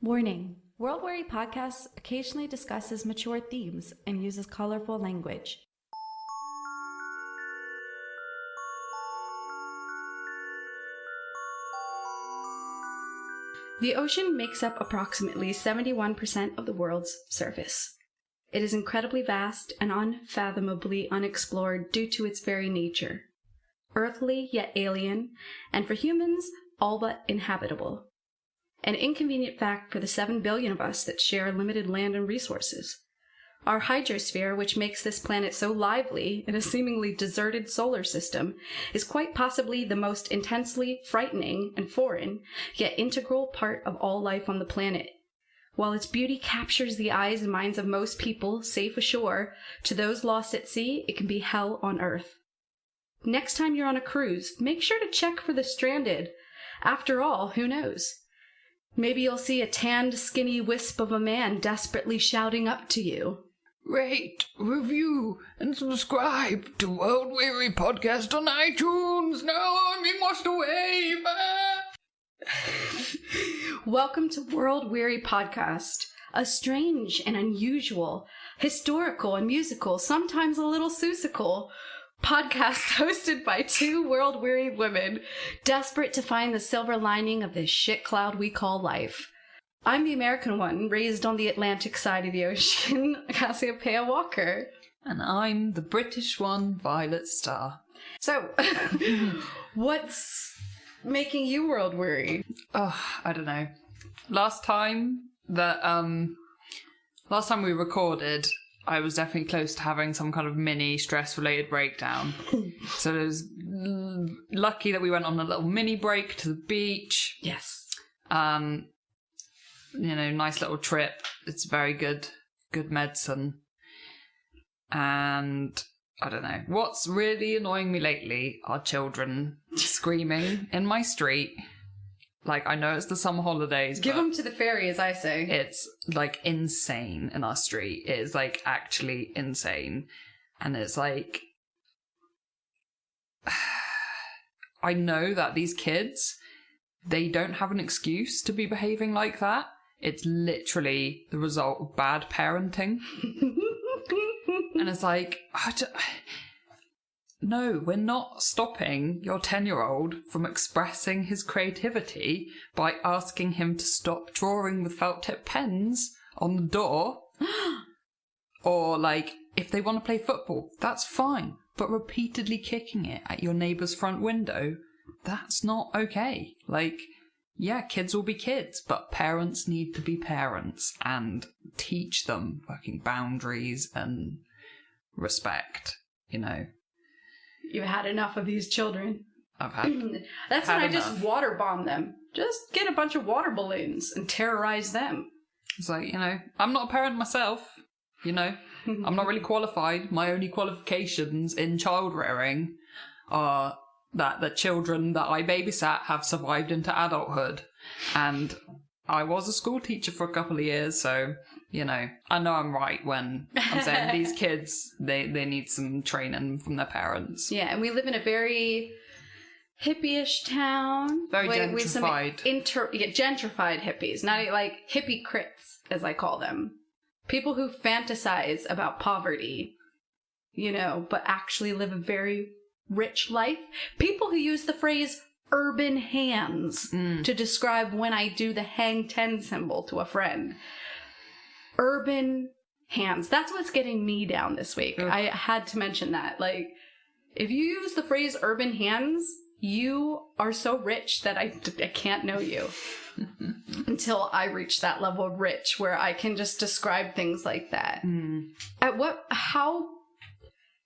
Warning: World Weary Podcast occasionally discusses mature themes and uses colorful language. The ocean makes up approximately 71% of the world's surface. It is incredibly vast and unfathomably unexplored due to its very nature. Earthly yet alien, and for humans, all but inhabitable. An inconvenient fact for the 7 billion of us that share limited land and resources. Our hydrosphere, which makes this planet so lively in a seemingly deserted solar system, is quite possibly the most intensely frightening and foreign, yet integral part of all life on the planet. While its beauty captures the eyes and minds of most people safe ashore, to those lost at sea, it can be hell on earth. Next time you're on a cruise, make sure to check for the stranded. After all, who knows? Maybe you'll see a tanned, skinny wisp of a man desperately shouting up to you. Rate, review, and subscribe to World Weary Podcast on iTunes. No, I'm being washed away. Welcome to World Weary Podcast, a strange and unusual, historical and musical, sometimes a little susical, podcast hosted by two world-weary women desperate to find the silver lining of this shit cloud we call life. I'm the American one, raised on the Atlantic side of the ocean, Cassiopeia Walker. And I'm the British one, Violet Star. So, what's making you world-weary? Oh, I don't know. Last time we recorded, I was definitely close to having some kind of mini stress-related breakdown. So it was lucky that we went on a little mini break to the beach. Yes. Nice little trip. It's very good medicine. And I don't know. What's really annoying me lately are children screaming in my street. Like, I know it's the summer holidays. Give them to the ferry, as I say. It's, like, insane in our street. It is, like, actually insane. And it's, like... I know that these kids, they don't have an excuse to be behaving like that. It's literally the result of bad parenting. And it's like... No, we're not stopping your 10-year-old from expressing his creativity by asking him to stop drawing with felt-tip pens on the door. Or, like, if they want to play football, that's fine. But repeatedly kicking it at your neighbour's front window, that's not okay. Like, yeah, kids will be kids, but parents need to be parents and teach them fucking boundaries and respect, you know. You've had enough of these children. I've had That's had when I enough. just water bomb them. Just get a bunch of water balloons and terrorize them. It's like, I'm not a parent myself, I'm not really qualified. My only qualifications in child rearing are that the children that I babysat have survived into adulthood. And I was a school teacher for a couple of years, so... I know I'm right when I'm saying these kids, they need some training from their parents. Yeah, and we live in a very hippie-ish town. Very gentrified. Gentrified hippies. Not like hippie crits, as I call them. People who fantasize about poverty, but actually live a very rich life. People who use the phrase urban hands to describe when I do the hang 10 symbol to a friend. Urban hands. That's what's getting me down this week. Ugh. I had to mention that. Like, if you use the phrase urban hands, you are so rich that I can't know you until I reach that level of rich where I can just describe things like that. How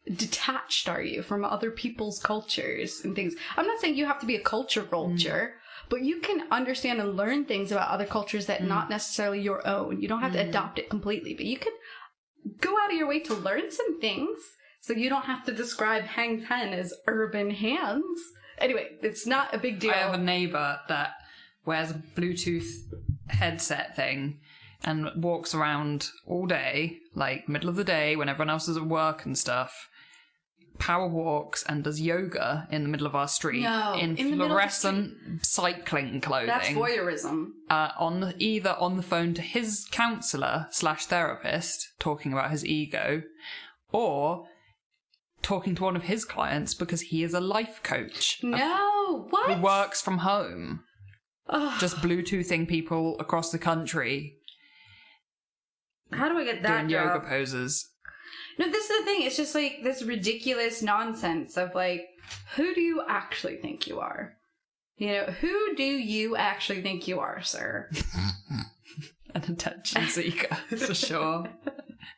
detached are you from other people's cultures and things? I'm not saying you have to be a culture vulture, but you can understand and learn things about other cultures that not necessarily your own. You don't have to adopt it completely, but you can go out of your way to learn some things so you don't have to describe hang 10 as urban hands. Anyway, it's not a big deal. I have a neighbour that wears a Bluetooth headset thing and walks around all day, like middle of the day when everyone else is at work and stuff, power walks and does yoga in the middle of our street in fluorescent cycling clothing. That's voyeurism. Either on the phone to his counsellor/therapist talking about his ego, or talking to one of his clients because he is a life coach. No, what? Who works from home. Just Bluetoothing people across the country. How do I get that doing yoga poses? No, this is the thing. It's just like this ridiculous nonsense of like, who do you actually think you are? You know, who do you actually think you are, sir? An attention seeker, for sure.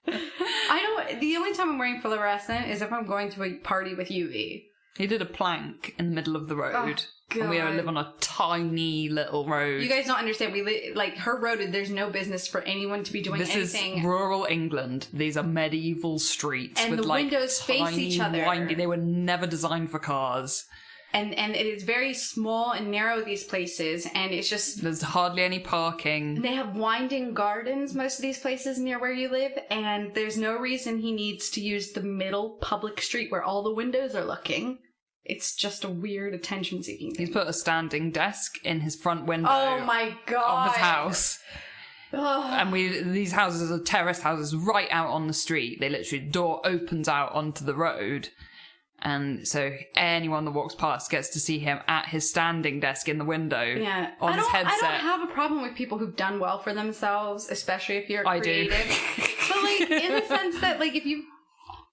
The only time I'm wearing fluorescent is if I'm going to a party with UV. He did a plank in the middle of the road. God. And we live on a tiny little road. You guys don't understand. Her road, there's no business for anyone to be doing anything. This is rural England. These are medieval streets. And with the windows face each other. They were never designed for cars. And it is very small and narrow, these places, and it's just... There's hardly any parking. They have winding gardens, most of these places near where you live, and there's no reason he needs to use the middle public street where all the windows are looking. It's just a weird attention-seeking thing. He's put a standing desk in his front window. Oh my God. Of his house. And these houses are terraced houses right out on the street. They literally, the door opens out onto the road. And so anyone that walks past gets to see him at his standing desk in the window on his headset. I don't have a problem with people who've done well for themselves, especially if you're creative. I do. But like, in the sense that like,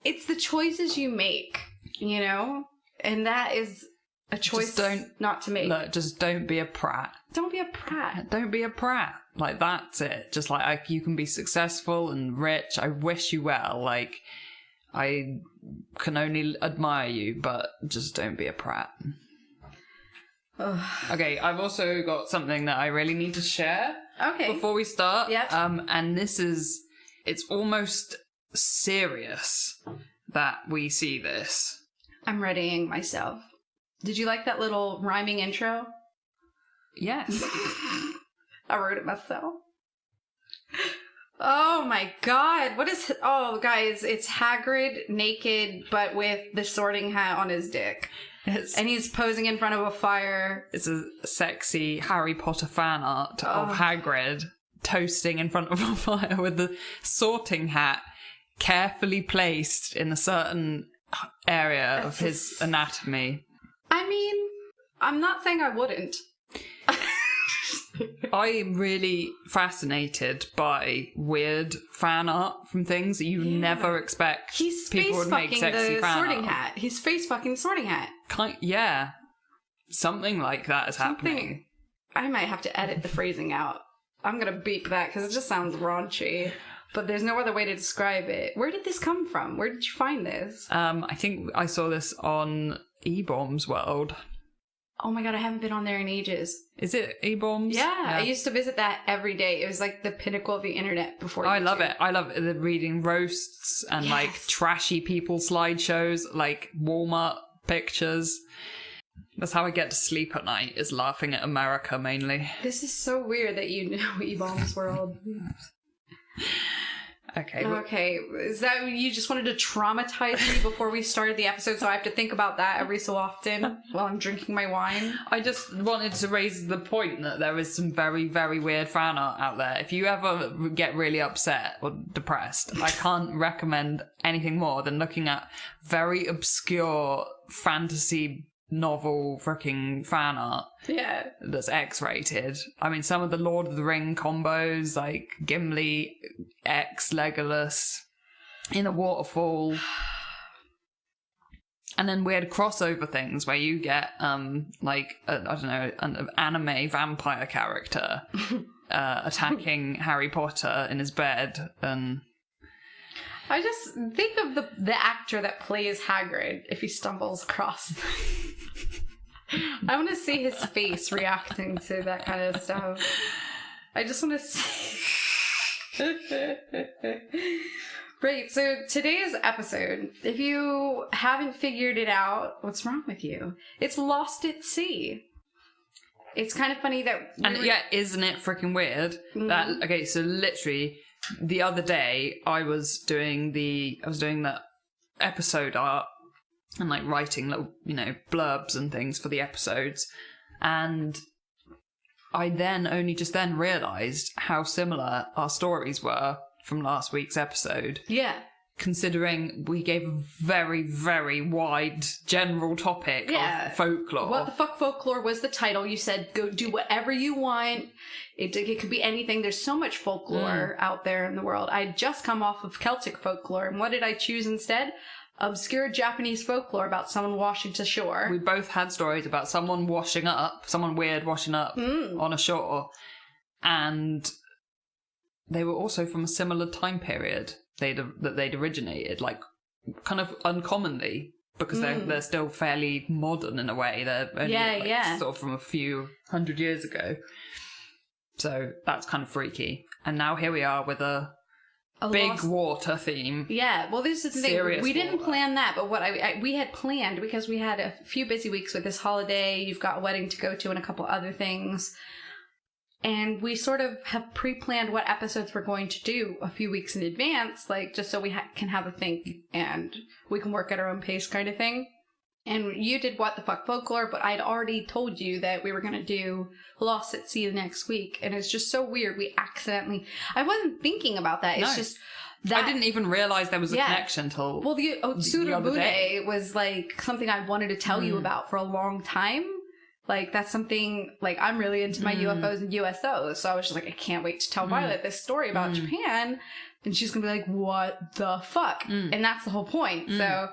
it's the choices you make, you know? And that is a choice not to make. Look, just don't be a prat. Don't be a prat. Don't be a prat. Like, that's it. Just like you can be successful and rich. I wish you well. Like, I can only admire you, but just don't be a prat. Okay, I've also got something that I really need to share. Okay. Before we start. Yep. And it's almost serious that we see this. I'm readying myself. Did you like that little rhyming intro? Yes. I wrote it myself. Oh my God. Guys, it's Hagrid naked, but with the sorting hat on his dick. And he's posing in front of a fire. It's a sexy Harry Potter fan art of Hagrid toasting in front of a fire with the sorting hat carefully placed in a certain area of his anatomy. I mean, I'm not saying I wouldn't. I'm really fascinated by weird fan art from things that you never expect. He's people would make sexy fan sorting art. hat. He's face fucking the sorting hat. Yeah. Something like that is happening. I might have to edit the phrasing out. I'm gonna beep that because it just sounds raunchy. But there's no other way to describe it. Where did this come from? Where did you find this? I think I saw this on E-Bombs World. Oh my God, I haven't been on there in ages. Is it E-Bombs? Yeah, I used to visit that every day. It was like the pinnacle of the internet before. I love it. I love it. Reading roasts and like trashy people slideshows, like Walmart pictures. That's how I get to sleep at night, is laughing at America mainly. This is so weird that you know E-Bombs World. Okay. Is that you just wanted to traumatize me before we started the episode, so I have to think about that every so often while I'm drinking my wine? I just wanted to raise the point that there is some very, very weird fan art out there. If you ever get really upset or depressed, I can't recommend anything more than looking at very obscure fantasy novel freaking fan art. Yeah. That's X-rated. I mean, some of the Lord of the Ring combos, like Gimli X Legolas in a waterfall. And then weird crossover things where you get, an anime vampire character attacking Harry Potter in his bed. And I just think of the actor that plays Hagrid if he stumbles across. I want to see his face reacting to that kind of stuff. I just want to see. Right, so today's episode, if you haven't figured it out, what's wrong with you? It's Lost at Sea. It's kind of funny that... isn't it freaking weird? Mm-hmm. So literally, the other day, I was doing the episode art and like writing little, blurbs and things for the episodes. And I then only just then realised how similar our stories were from last week's episode. Yeah. Considering we gave a very, very wide general topic of folklore. What the fuck folklore was the title. You said go do whatever you want. It could be anything. There's so much folklore out there in the world. I'd just come off of Celtic folklore, and what did I choose instead? Obscure Japanese folklore about someone washing to shore. We both had stories about someone weird washing up on a shore. And they were also from a similar time period that they'd originated, like kind of uncommonly, because they're still fairly modern in a way. They're only sort of from a few hundred years ago. So that's kind of freaky. And now here we are with a big water theme. Yeah, well, this is the thing. Serious we didn't water. plan that, but what we had planned, because we had a few busy weeks with this holiday. You've got a wedding to go to and a couple other things. And we sort of have pre-planned what episodes we're going to do a few weeks in advance, like just so we can have a think and we can work at our own pace kind of thing. And you did What the Fuck Folklore, but I'd already told you that we were going to do Lost at Sea the next week. And it's just so weird. I wasn't thinking about that. It's just that. I didn't even realise there was a connection till the Otsurabune was like something I wanted to tell you about for a long time. Like, that's something, like, I'm really into my UFOs and USOs, so I was just like, I can't wait to tell Violet this story about Japan, and she's gonna be like, what the fuck? And that's the whole point. So,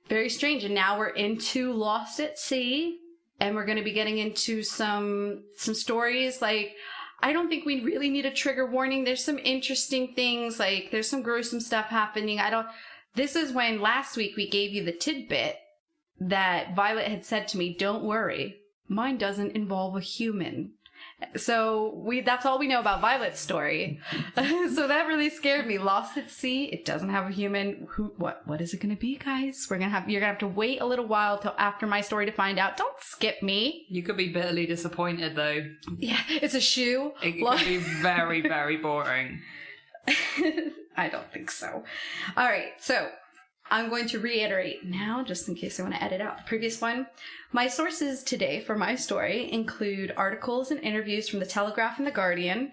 very strange. And now we're into Lost at Sea, and we're gonna be getting into some stories. Like, I don't think we really need a trigger warning. There's some interesting things, like, there's some gruesome stuff happening. This is when last week we gave you the tidbit that Violet had said to me, don't worry, mine doesn't involve a human. So that's all we know about Violet's story. So that really scared me. Lost at Sea, it doesn't have a human. What is it going to be, guys? You're going to have to wait a little while till after my story to find out. Don't skip me. You could be bitterly disappointed, though. Yeah, it's a shoe. It could be very, very boring. I don't think so. All right, so I'm going to reiterate now, just in case I want to edit out the previous one. My sources today for my story include articles and interviews from The Telegraph and The Guardian,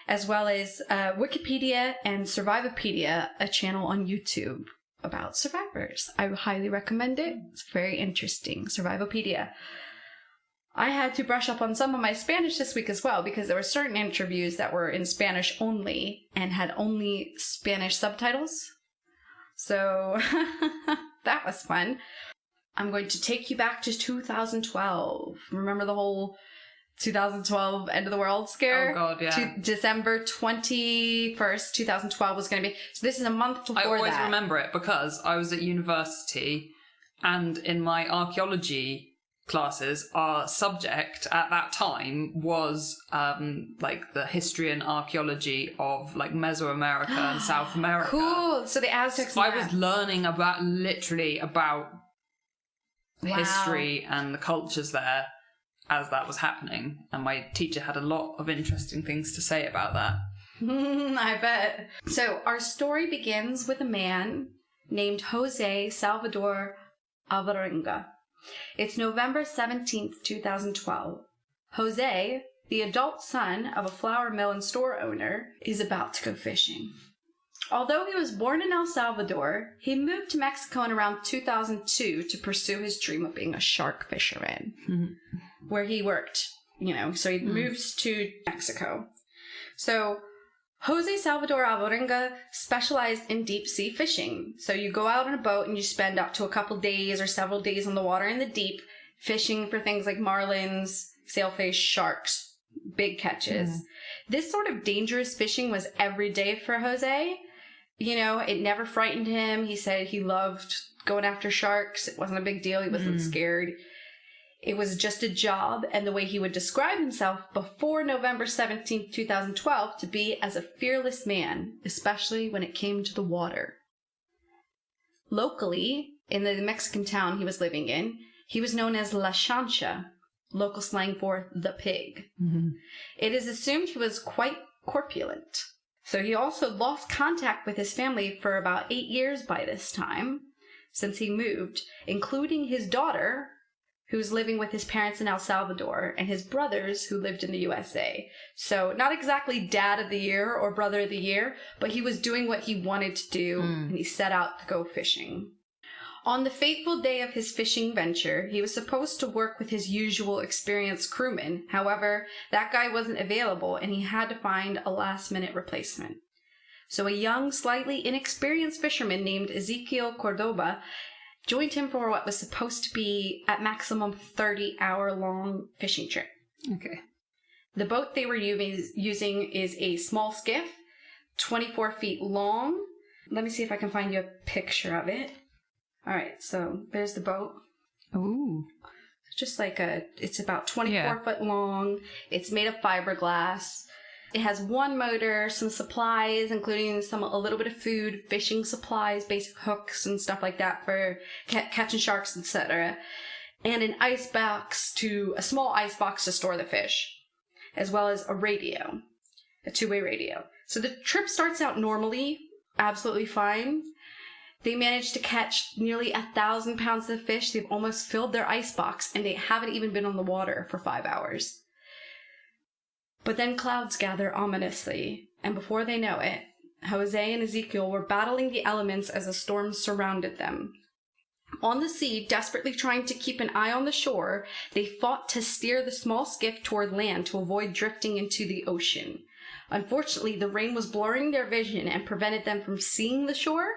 as well as Wikipedia and Survivopedia, a channel on YouTube about survivors. I highly recommend it. It's very interesting. Survivopedia. I had to brush up on some of my Spanish this week as well, because there were certain interviews that were in Spanish only and had only Spanish subtitles. So that was fun. I'm going to take you back to 2012. Remember the whole 2012 end of the world scare? Oh, God, yeah. December 21st, 2012 was going to be. So this is a month before that. I always remember it because I was at university, and in my archaeology classes, our subject at that time was like the history and archaeology of like Mesoamerica and South America. Cool. So the Aztecs. So I was learning about history and the cultures there as that was happening, and my teacher had a lot of interesting things to say about that. I bet. So our story begins with a man named Jose Salvador Alvarenga. It's November 17th, 2012. Jose, the adult son of a flour mill and store owner, is about to go fishing. Although he was born in El Salvador, he moved to Mexico in around 2002 to pursue his dream of being a shark fisherman, where he worked, so he moved to Mexico. So Jose Salvador Alvarenga specialized in deep-sea fishing. So you go out on a boat and you spend up to a couple days or several days on the water in the deep, fishing for things like marlins, sailfish, sharks, big catches. This sort of dangerous fishing was every day for Jose. It never frightened him. He said he loved going after sharks. It wasn't a big deal. He wasn't scared. It was just a job, and the way he would describe himself before November 17th, 2012, to be as a fearless man, especially when it came to the water. Locally, in the Mexican town he was living in, he was known as La Chancha, local slang for the pig. It is assumed he was quite corpulent. So he also lost contact with his family for about 8 years by this time. since he moved, including his daughter, who's living with his parents in El Salvador, and his brothers who lived in the USA. So not exactly dad of the year or brother of the year, but he was doing what he wanted to do, and he set out to go fishing. On the fateful day of his fishing venture, he was supposed to work with his usual experienced crewman. However, that guy wasn't available, and he had to find a last-minute replacement. So a young, slightly inexperienced fisherman named Ezekiel Cordoba joined him for what was supposed to be at maximum 30-hour-long fishing trip. Okay. The boat they were using is a small skiff, 24 feet long. Let me see if I can find you a picture of it. All right, so there's the boat. Ooh. Just like it's about 24 foot long. It's made of fiberglass. It has one motor, some supplies, including a little bit of food, fishing supplies, basic hooks and stuff like that for catching sharks, etc. And a small ice box to store the fish, as well as a radio, a two-way radio. So the trip starts out normally, absolutely fine. They managed to catch nearly 1,000 pounds of fish. They've almost filled their ice box, and they haven't even been on the water for 5 hours. But then clouds gather ominously, and before they know it, Jose and Ezekiel were battling the elements as a storm surrounded them. On the sea, desperately trying to keep an eye on the shore, they fought to steer the small skiff toward land to avoid drifting into the ocean. Unfortunately, the rain was blurring their vision and prevented them from seeing the shore.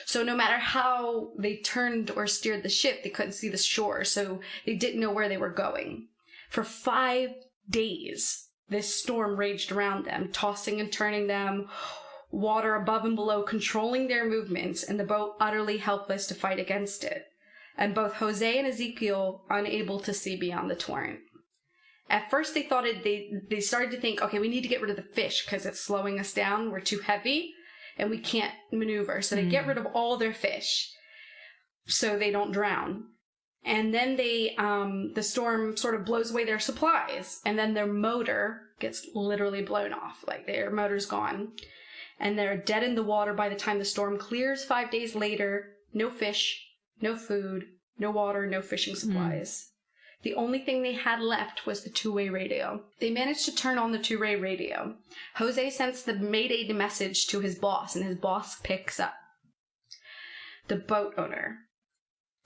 So no matter how they turned or steered the ship, they couldn't see the shore, so they didn't know where they were going. For 5 days, this storm raged around them, tossing and turning them, water above and below controlling their movements, and the boat utterly helpless to fight against it. And both Jose and Ezekiel unable to see beyond the torrent. At first they thought they started to think, okay, we need to get rid of the fish because it's slowing us down. We're too heavy and we can't maneuver. So they get rid of all their fish so they don't drown. And then the storm sort of blows away their supplies, and then their motor gets literally blown off. Like their motor's gone, and they're dead in the water by the time the storm clears 5 days later. No fish, no food, no water, no fishing supplies. The only thing they had left was the two-way radio. They managed to turn on the two-way radio. Jose sends the mayday message to his boss, and his boss picks up. The boat owner.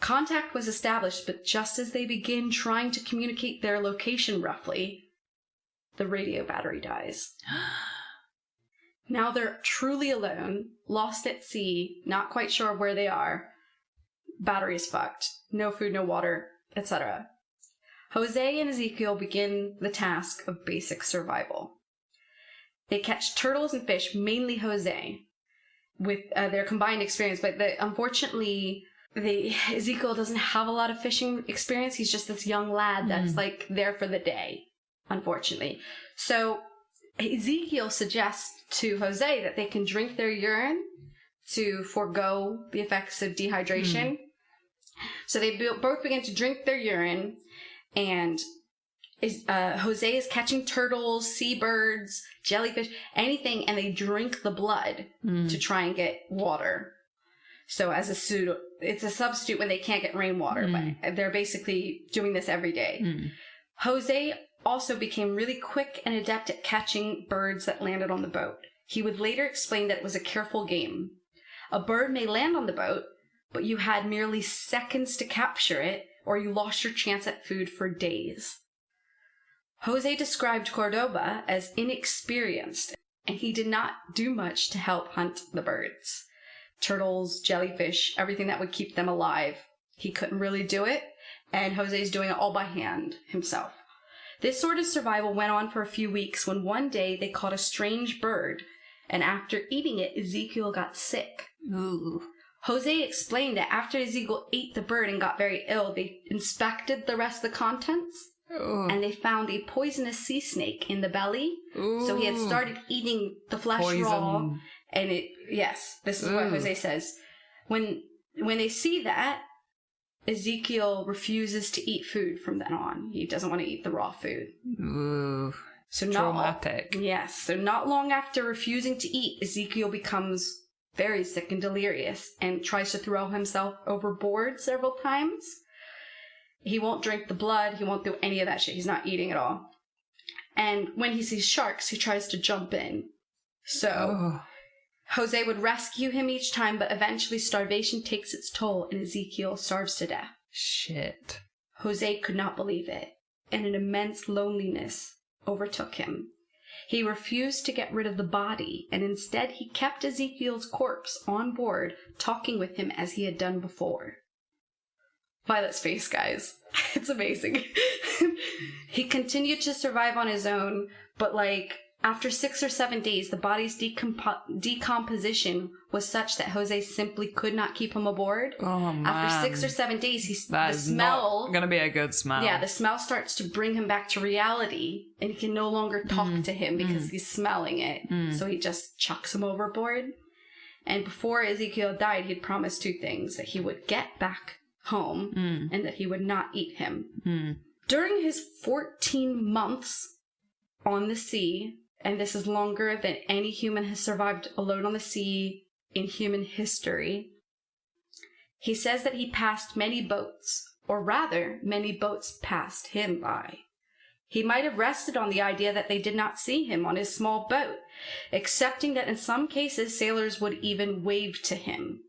Contact was established, but just as they begin trying to communicate their location roughly, the radio battery dies. Now they're truly alone, lost at sea, not quite sure where they are. Battery is fucked. No food, no water, etc. Jose and Ezekiel begin the task of basic survival. They catch turtles and fish, mainly Jose, with their combined experience, but unfortunately, Ezekiel doesn't have a lot of fishing experience. He's just this young lad that's like there for the day, unfortunately. So Ezekiel suggests to Jose that they can drink their urine to forego the effects of dehydration. So they both begin to drink their urine, and Jose is catching turtles, seabirds, jellyfish, anything, and they drink the blood to try and get water. So as it's a substitute when they can't get rainwater, but they're basically doing this every day. Jose also became really quick and adept at catching birds that landed on the boat. He would later explain that it was a careful game. A bird may land on the boat, but you had merely seconds to capture it, or you lost your chance at food for days. Jose described Cordoba as inexperienced, and he did not do much to help hunt the birds. Turtles, jellyfish, everything that would keep them alive. He couldn't really do it, and Jose's doing it all by hand himself. This sort of survival went on for a few weeks when one day they caught a strange bird, and after eating it, Ezekiel got sick. Ooh. Jose explained that after Ezekiel ate the bird and got very ill, they inspected the rest of the contents, and they found a poisonous sea snake in the belly. Ooh. So he had started eating the flesh raw, and this is what Jose says. When they see that, Ezekiel refuses to eat food from then on. He doesn't want to eat the raw food. Ooh. So traumatic. So not long after refusing to eat, Ezekiel becomes very sick and delirious, and tries to throw himself overboard several times. He won't drink the blood. He won't do any of that shit. He's not eating at all. And when he sees sharks, he tries to jump in. So Jose would rescue him each time, but eventually starvation takes its toll and Ezekiel starves to death. Shit. Jose could not believe it, and an immense loneliness overtook him. He refused to get rid of the body, and instead he kept Ezekiel's corpse on board, talking with him as he had done before. Violet's face, guys. It's amazing. He continued to survive on his own, but after 6 or 7 days, the body's decomposition was such that Jose simply could not keep him aboard. Oh, man. After 6 or 7 days, the smell... not gonna be a good smell. Yeah, the smell starts to bring him back to reality, and he can no longer talk to him because he's smelling it. So he just chucks him overboard. And before Ezekiel died, he'd promised 2 things: that he would get back home and that he would not eat him. During his 14 months on the sea, and this is longer than any human has survived alone on the sea in human history, he says that he passed many boats, or rather, many boats passed him by. He might have rested on the idea that they did not see him on his small boat, accepting that in some cases sailors would even wave to him.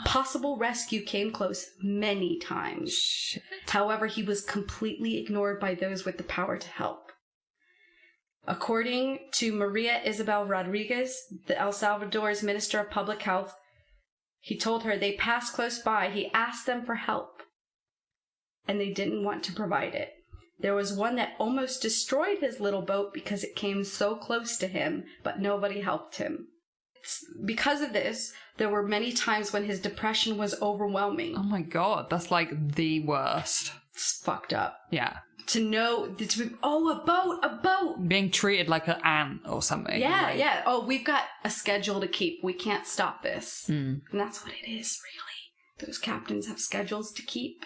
Possible rescue came close many times. Shit. However, he was completely ignored by those with the power to help. According to Maria Isabel Rodriguez, the El Salvador's Minister of Public Health, he told her they passed close by. He asked them for help, and they didn't want to provide it. There was one that almost destroyed his little boat because it came so close to him, but nobody helped him. Because of this, there were many times when his depression was overwhelming. Oh my god, that's the worst. It's fucked up. Yeah. A boat! Being treated like an ant or something. Yeah. Oh, we've got a schedule to keep. We can't stop this. And that's what it is, really. Those captains have schedules to keep.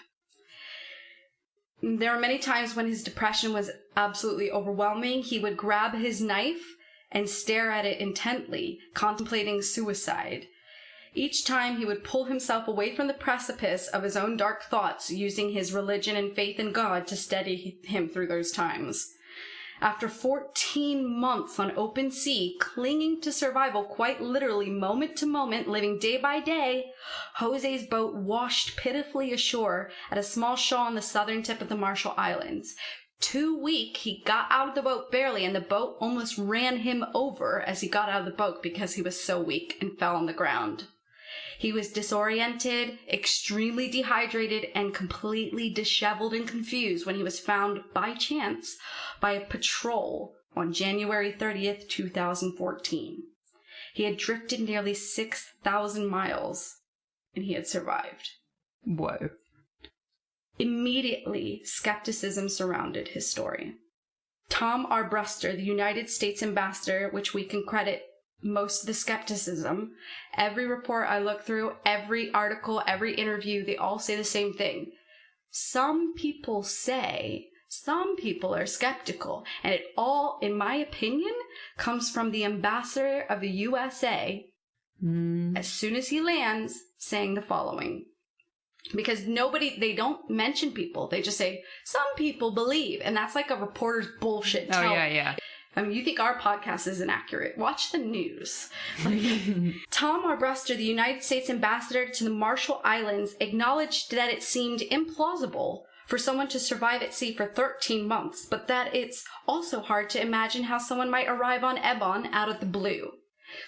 There were many times when his depression was absolutely overwhelming. He would grab his knife and stare at it intently, contemplating suicide. Each time he would pull himself away from the precipice of his own dark thoughts, using his religion and faith in God to steady him through those times. After 14 months on open sea, clinging to survival quite literally moment to moment, living day by day, Jose's boat washed pitifully ashore at a small shoal on the southern tip of the Marshall Islands. Too weak, he got out of the boat barely, and the boat almost ran him over as he got out of the boat because he was so weak and fell on the ground. He was disoriented, extremely dehydrated, and completely disheveled and confused when he was found by chance by a patrol on January 30th, 2014. He had drifted nearly 6,000 miles, and he had survived. Whoa. Immediately, skepticism surrounded his story. Tom Arbruster, the United States ambassador, which we can credit most of the skepticism, every report I look through, every article, every interview, they all say the same thing. Some people say, some people are skeptical, and it all, in my opinion, comes from the ambassador of the USA, as soon as he lands, saying the following. Because they don't mention people. They just say, some people believe. And that's like a reporter's bullshit. Yeah. I mean, you think our podcast is inaccurate. Watch the news. Tom Arbruster, the United States ambassador to the Marshall Islands, acknowledged that it seemed implausible for someone to survive at sea for 13 months, but that it's also hard to imagine how someone might arrive on Ebon out of the blue.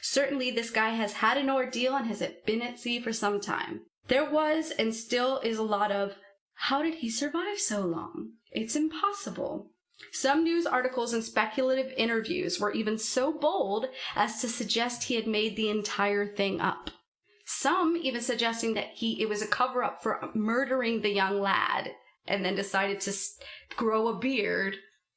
Certainly, this guy has had an ordeal and has been at sea for some time. There was and still is a lot of, how did he survive so long? It's impossible. Some news articles and speculative interviews were even so bold as to suggest he had made the entire thing up. Some even suggesting that it was a cover-up for murdering the young lad, and then decided to grow a beard,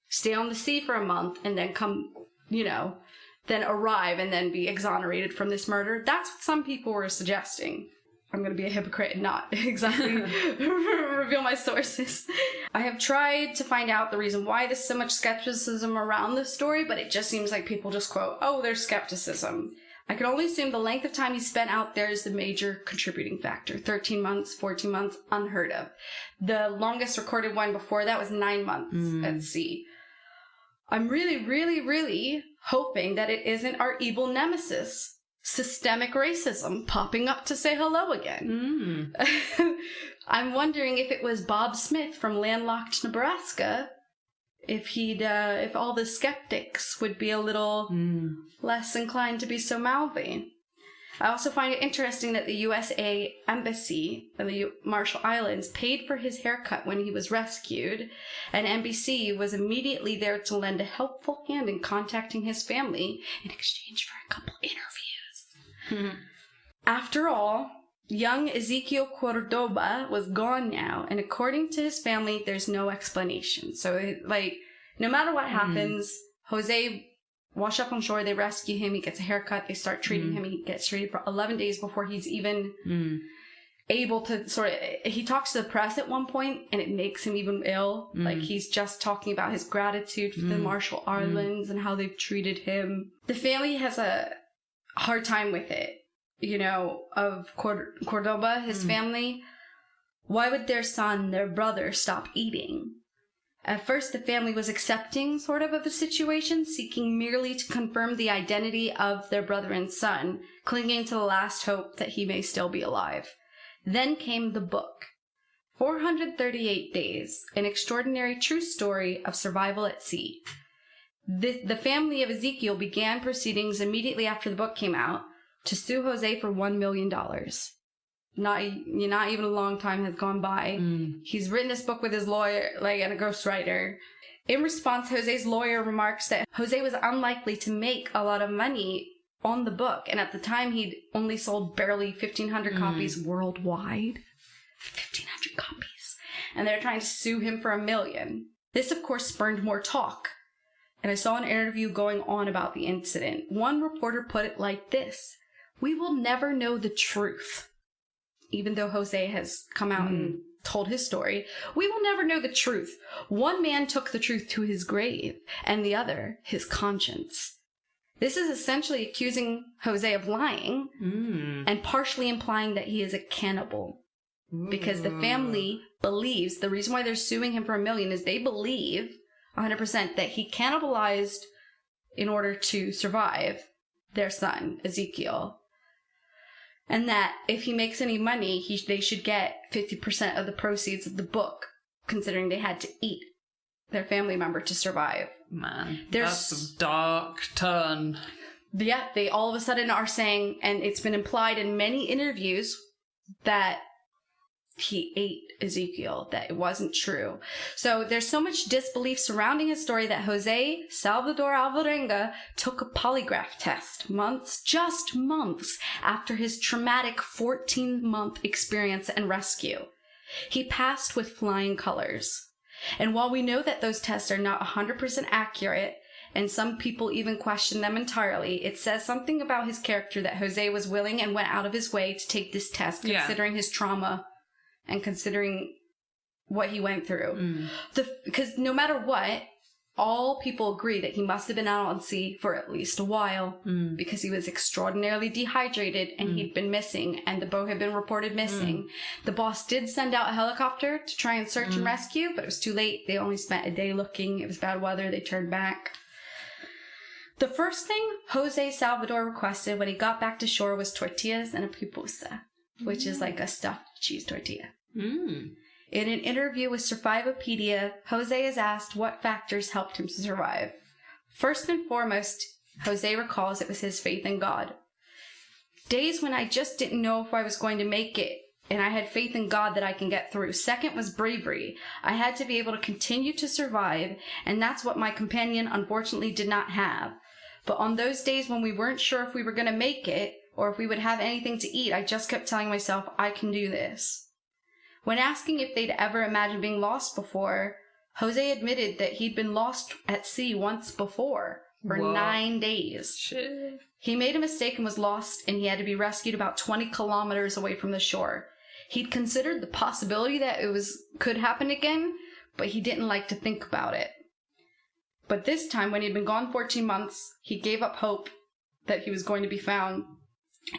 stay on the sea for a month, and then come, then arrive and then be exonerated from this murder. That's what some people were suggesting. I'm going to be a hypocrite and not exactly reveal my sources. I have tried to find out the reason why there's so much skepticism around this story, but it just seems like people just quote, oh, there's skepticism. I can only assume the length of time he spent out there is the major contributing factor. 13 months, 14 months, unheard of. The longest recorded one before that was 9 months at sea. I'm really, really, really hoping that it isn't our evil nemesis, systemic racism, popping up to say hello again. I'm wondering if it was Bob Smith from landlocked Nebraska, if all the skeptics would be a little less inclined to be so mouthy. I also find it interesting that the USA Embassy in the Marshall Islands paid for his haircut when he was rescued, and NBC was immediately there to lend a helpful hand in contacting his family in exchange for a couple interviews. After all, young Ezekiel Cordoba was gone now, and according to his family, there's no explanation. So, like, no matter what happens, Jose wash up on shore, they rescue him, he gets a haircut, they start treating him, he gets treated for 11 days before he's even able to he talks to the press at one point, and it makes him even ill. Like, he's just talking about his gratitude for the Marshall Islands and how they've treated him. The family has a hard time with it, you know, of Cordoba, his family. Why would their son, their brother, stop eating? At first, the family was accepting, sort of the situation, seeking merely to confirm the identity of their brother and son, clinging to the last hope that he may still be alive. Then came the book. 438 Days, an extraordinary true story of survival at sea. The family of Ezekiel began proceedings immediately after the book came out to sue Jose for $1 million. Not even a long time has gone by. He's written this book with his lawyer, and a ghostwriter. In response, Jose's lawyer remarks that Jose was unlikely to make a lot of money on the book, and at the time he'd only sold barely 1,500 copies worldwide. 1,500 copies. And they're trying to sue him for $1 million. This, of course, spurned more talk. And I saw an interview going on about the incident. One reporter put it like this: "We will never know the truth." Even though Jose has come out and told his story, we will never know the truth. One man took the truth to his grave, and the other, his conscience. This is essentially accusing Jose of lying, and partially implying that he is a cannibal. Because the family believes, the reason why they're suing him for $1 million is they believe 100% that he cannibalized in order to survive their son, Ezekiel. And that if he makes any money, they should get 50% of the proceeds of the book, considering they had to eat their family member to survive. Man, that's a dark turn. Yeah, they all of a sudden are saying, and it's been implied in many interviews, that he ate Ezekiel, that it wasn't true. So there's so much disbelief surrounding his story that Jose Salvador Alvarenga took a polygraph test just months after his traumatic 14-month experience and rescue. He passed with flying colors. And while we know that those tests are not 100% accurate, and some people even question them entirely, it says something about his character that Jose was willing and went out of his way to take this test, considering his trauma and considering what he went through. Because no matter what, all people agree that he must have been out on sea for at least a while, because he was extraordinarily dehydrated and he'd been missing, and the boat had been reported missing. The boss did send out a helicopter to try and search and rescue, but it was too late. They only spent a day looking. It was bad weather. They turned back. The first thing Jose Salvador requested when he got back to shore was tortillas and a pupusa, which is like a stuffed cheese tortilla. In an interview with Survivopedia, Jose is asked what factors helped him to survive. First and foremost, Jose recalls it was his faith in God. Days when I just didn't know if I was going to make it, and I had faith in God that I can get through. Second was bravery. I had to be able to continue to survive, and that's what my companion unfortunately did not have. But on those days when we weren't sure if we were going to make it, or if we would have anything to eat, I just kept telling myself, I can do this. When asking if they'd ever imagined being lost before, Jose admitted that he'd been lost at sea once before, for 9 days. Shit. He made a mistake and was lost, and he had to be rescued about 20 kilometers away from the shore. He'd considered the possibility that could happen again, but he didn't like to think about it. But this time, when he'd been gone 14 months, he gave up hope that he was going to be found.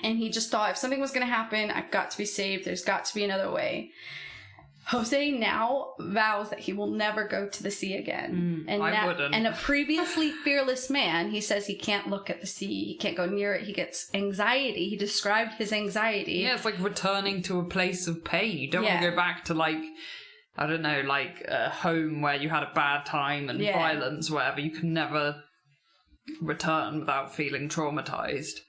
And he just thought, if something was going to happen, I've got to be saved. There's got to be another way. Jose now vows that he will never go to the sea again. I wouldn't. And a previously fearless man, he says he can't look at the sea. He can't go near it. He gets anxiety. He described his anxiety. Yeah, it's like returning to a place of pain. You don't want to go back to, like, I don't know, like a home where you had a bad time and violence, whatever. You can never return without feeling traumatized.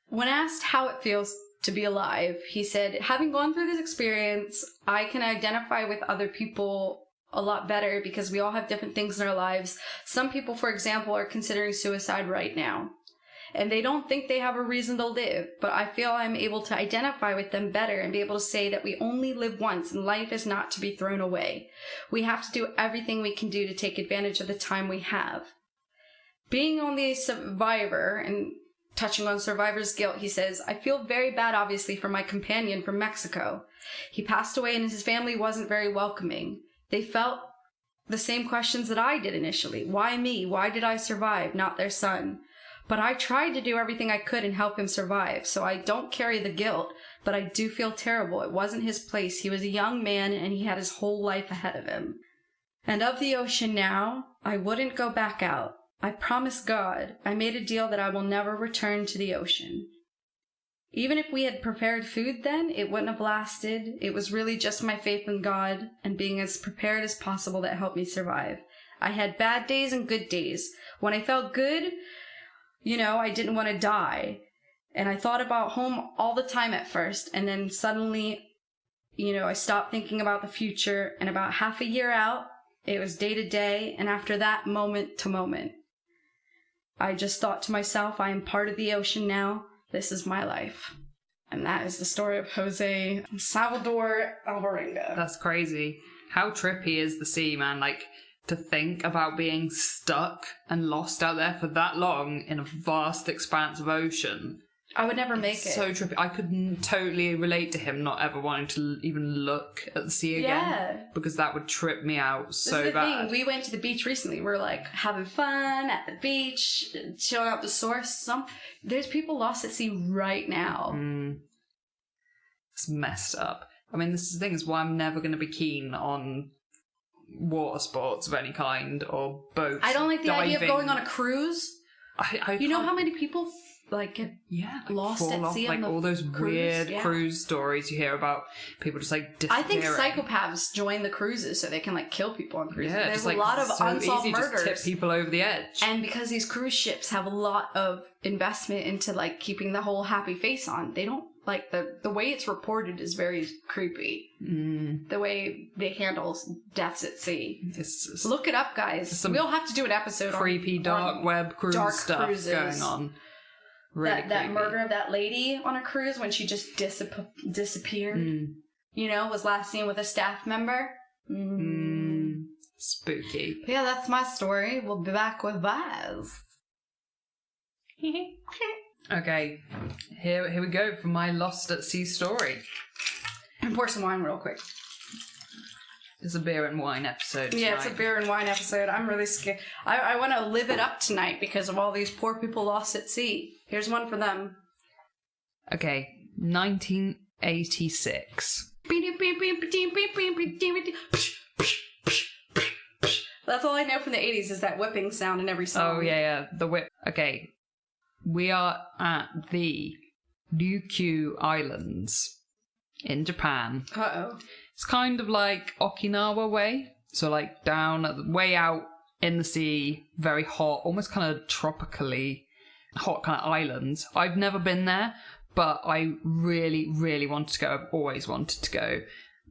When asked how it feels to be alive, he said, having gone through this experience, I can identify with other people a lot better because we all have different things in our lives. Some people, for example, are considering suicide right now, and they don't think they have a reason to live, but I feel I'm able to identify with them better and be able to say that we only live once and life is not to be thrown away. We have to do everything we can do to take advantage of the time we have. Being only a survivor and touching on survivor's guilt, he says, I feel very bad, obviously, for my companion from Mexico. He passed away and his family wasn't very welcoming. They felt the same questions that I did initially. Why me? Why did I survive, not their son? But I tried to do everything I could and help him survive, so I don't carry the guilt, but I do feel terrible. It wasn't his place. He was a young man and he had his whole life ahead of him. And of the ocean now, I wouldn't go back out. I promise God, I made a deal that I will never return to the ocean. Even if we had prepared food then, it wouldn't have lasted. It was really just my faith in God and being as prepared as possible that helped me survive. I had bad days and good days. When I felt good, I didn't want to die. And I thought about home all the time at first. And then suddenly, I stopped thinking about the future. And about half a year out, it was day to day. And after that, moment to moment. I just thought to myself, I am part of the ocean now. This is my life. And that is the story of Jose Salvador Alvarenga. That's crazy. How trippy is the sea, man? Like, to think about being stuck and lost out there for that long in a vast expanse of ocean. I would never make it. So trippy. I could totally relate to him not ever wanting to even look at the sea again. Yeah. Because that would trip me out so this is the bad. Thing. We went to the beach recently. We're like having fun at the beach, chilling out the source. There's people lost at sea right now. It's messed up. I mean, this is the thing, is why I'm never going to be keen on water sports of any kind or boats. I don't like the diving. idea of going on a cruise. You know how many people get lost at sea on the all those cruise? weird cruise stories you hear about people just disappearing. I think psychopaths join the cruises so they can kill people on cruises. Yeah, there's a lot of unsolved murders. Just tip people over the edge. And because these cruise ships have a lot of investment into keeping the whole happy face on, they don't the way it's reported is very creepy. The way they handle deaths at sea. Look it up, guys. We'll have to do an episode creepy on dark web cruise stuff cruises. going on. Really that murder of that lady on a cruise when she just disappeared. Was last seen with a staff member. Spooky. Yeah, that's my story. We'll be back with Vaz. Okay, here we go for my lost at sea story. And pour some wine real quick. It's a beer and wine episode tonight. Yeah, it's a beer and wine episode. I'm really scared. I want to live it up tonight because of all these poor people lost at sea. Here's one for them. Okay, 1986. That's all I know from the 80s is that whipping sound in every song. Oh, yeah, the whip. Okay, we are at the Ryukyu Islands in Japan. Uh-oh. It's kind of like Okinawa way. So down, way out in the sea, very hot, almost kind of tropically hot kind of islands. I've never been there, but I really, really wanted to go. I've always wanted to go.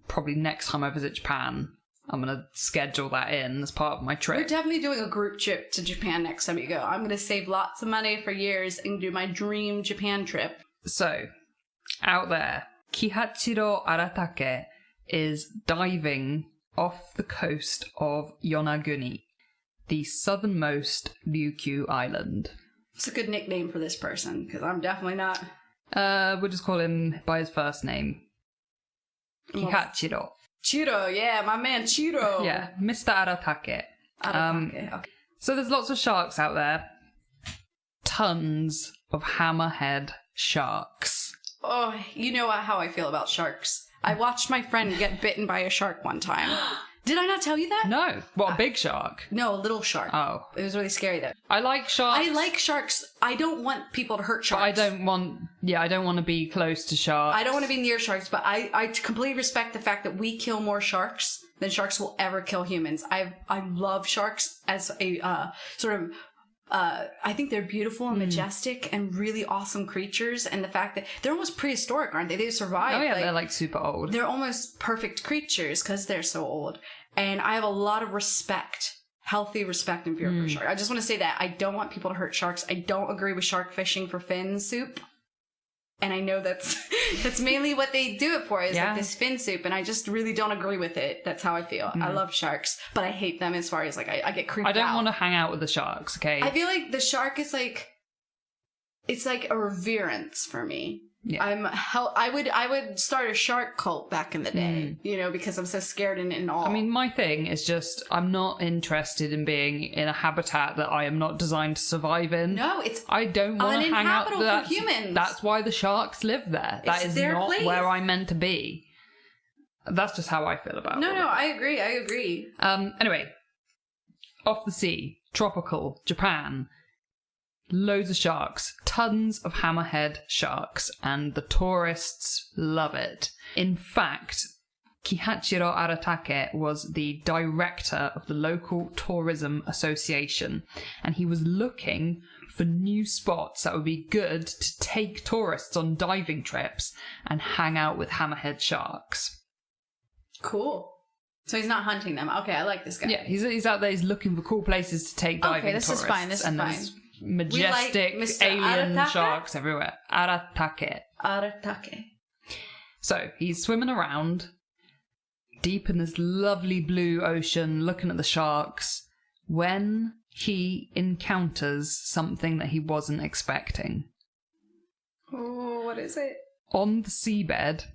Probably next time I visit Japan, I'm going to schedule that in as part of my trip. We're definitely doing a group trip to Japan next time you go. I'm going to save lots of money for years and do my dream Japan trip. So, out there, Kihachiro Aratake is diving off the coast of Yonaguni, the southernmost Ryukyu island. It's a good nickname for this person, because I'm definitely not. We'll just call him by his first name. Kihachiro. Chiro, yeah, my man Chiro. Yeah, Mr. Aratake. Okay. So there's lots of sharks out there. tons of hammerhead sharks. Oh, you know how I feel about sharks. I watched my friend get bitten by a shark one time. Did I not tell you that? No. What, a big shark? No, a little shark. Oh. It was really scary though. I like sharks. I like sharks. I don't want people to hurt sharks. But I don't want to be close to sharks. I don't want to be near sharks, but I completely respect the fact that we kill more sharks than sharks will ever kill humans. I love sharks as a sort of I think they're beautiful and majestic and really awesome creatures, and the fact that they're almost prehistoric, aren't they? They survived. Oh yeah, they're like super old. They're almost perfect creatures because they're so old. And I have a lot of respect, healthy respect and fear for sharks. I just want to say that I don't want people to hurt sharks. I don't agree with shark fishing for fin soup. And I know that's mainly what they do it for, is like this fin soup, and I just really don't agree with it. That's how I feel. I love sharks, but I hate them as far as like I get creeped out. I don't want to hang out with the sharks, okay? I feel like the shark is like, it's like a reverence for me. Yeah. I would start a shark cult back in the day, you know, because I'm so scared and all. I mean, my thing is just, I'm not interested in being in a habitat that I am not designed to survive in. No, I don't want to hang out for humans. That's why the sharks live there. That is not where I'm meant to be. That's just how I feel about it. No, I agree. Anyway, off the sea, tropical, Japan. Loads of sharks, tons of hammerhead sharks, and the tourists love it. In fact, Kihachiro Aratake was the director of the local tourism association, and he was looking for new spots that would be good to take tourists on diving trips and hang out with hammerhead sharks. Cool. So he's not hunting them. Okay, I like this guy. Yeah, he's out there, he's looking for cool places to take diving tourists. Okay, this is fine. Majestic alien Aratake? sharks everywhere. Aratake. So he's swimming around deep in this lovely blue ocean, looking at the sharks, when he encounters something that he wasn't expecting. Oh, what is it? On the seabed,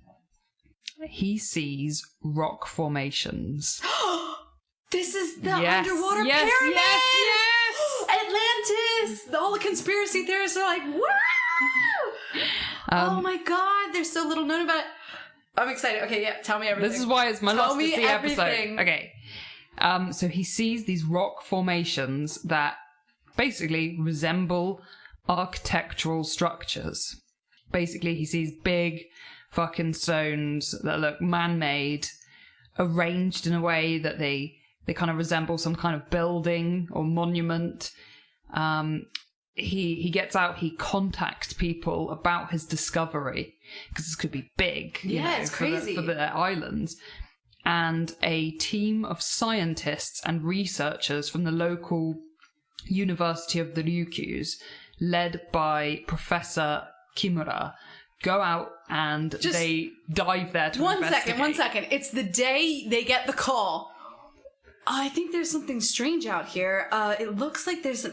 he sees rock formations. This is the underwater pyramid! Yes! Atlantis! All the conspiracy theorists are like, wow! Oh my god, there's so little known about it. I'm excited. Okay, yeah, tell me everything. This is why it's my last to see everything. episode. Okay. So he sees these rock formations that basically resemble architectural structures. Basically, he sees big fucking stones that look man-made, arranged in a way that they kind of resemble some kind of building or monument. He gets out, he contacts people about his discovery, because this could be big, it's crazy for the islands. And a team of scientists and researchers from the local University of the Ryukyus, led by Professor Kimura, go out and they dive there to investigate. One second. It's the day they get the call. I think there's something strange out here. It looks like there's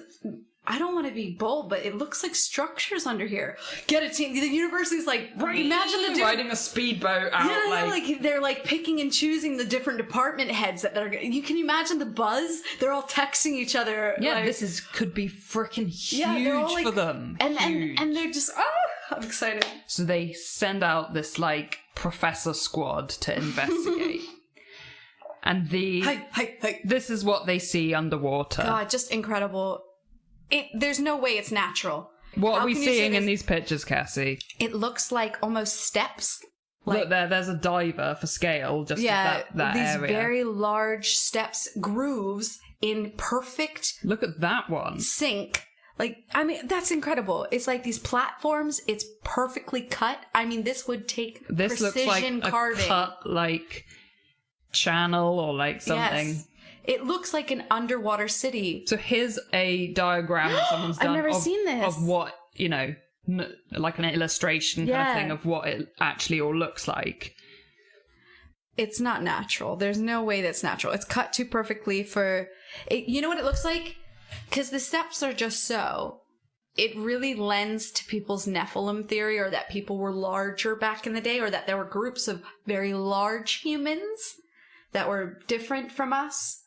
I don't want to be bold, but it looks like structures under here. Get a team. The university's like, imagine the dude riding a speedboat out. Yeah, like they're like picking and choosing the different department heads that they're. You can imagine the buzz. They're all texting each other. Yeah, like, this could be freaking huge for them. And they're just I'm excited. So they send out this like professor squad to investigate. And this is what they see underwater. God, just incredible. There's no way it's natural. What are we seeing in these pictures, Cassie? It looks like almost steps. Look, there's a diver for scale, just that these area. Very large steps, grooves in perfect... Look at that one. ...sync. Like, I mean, that's incredible. It's like these platforms, it's perfectly cut. I mean, this would take precision looks like carving. A cut, like, channel or like something. Yes. It looks like an underwater city. So here's a diagram that someone's done. I've never seen this. Of what, like an illustration kind of thing of what it actually all looks like. It's not natural. There's no way that's natural. It's cut too perfectly for... You know what it looks like? Because the steps are just so... It really lends to people's Nephilim theory, or that people were larger back in the day, or that there were groups of very large humans that were different from us.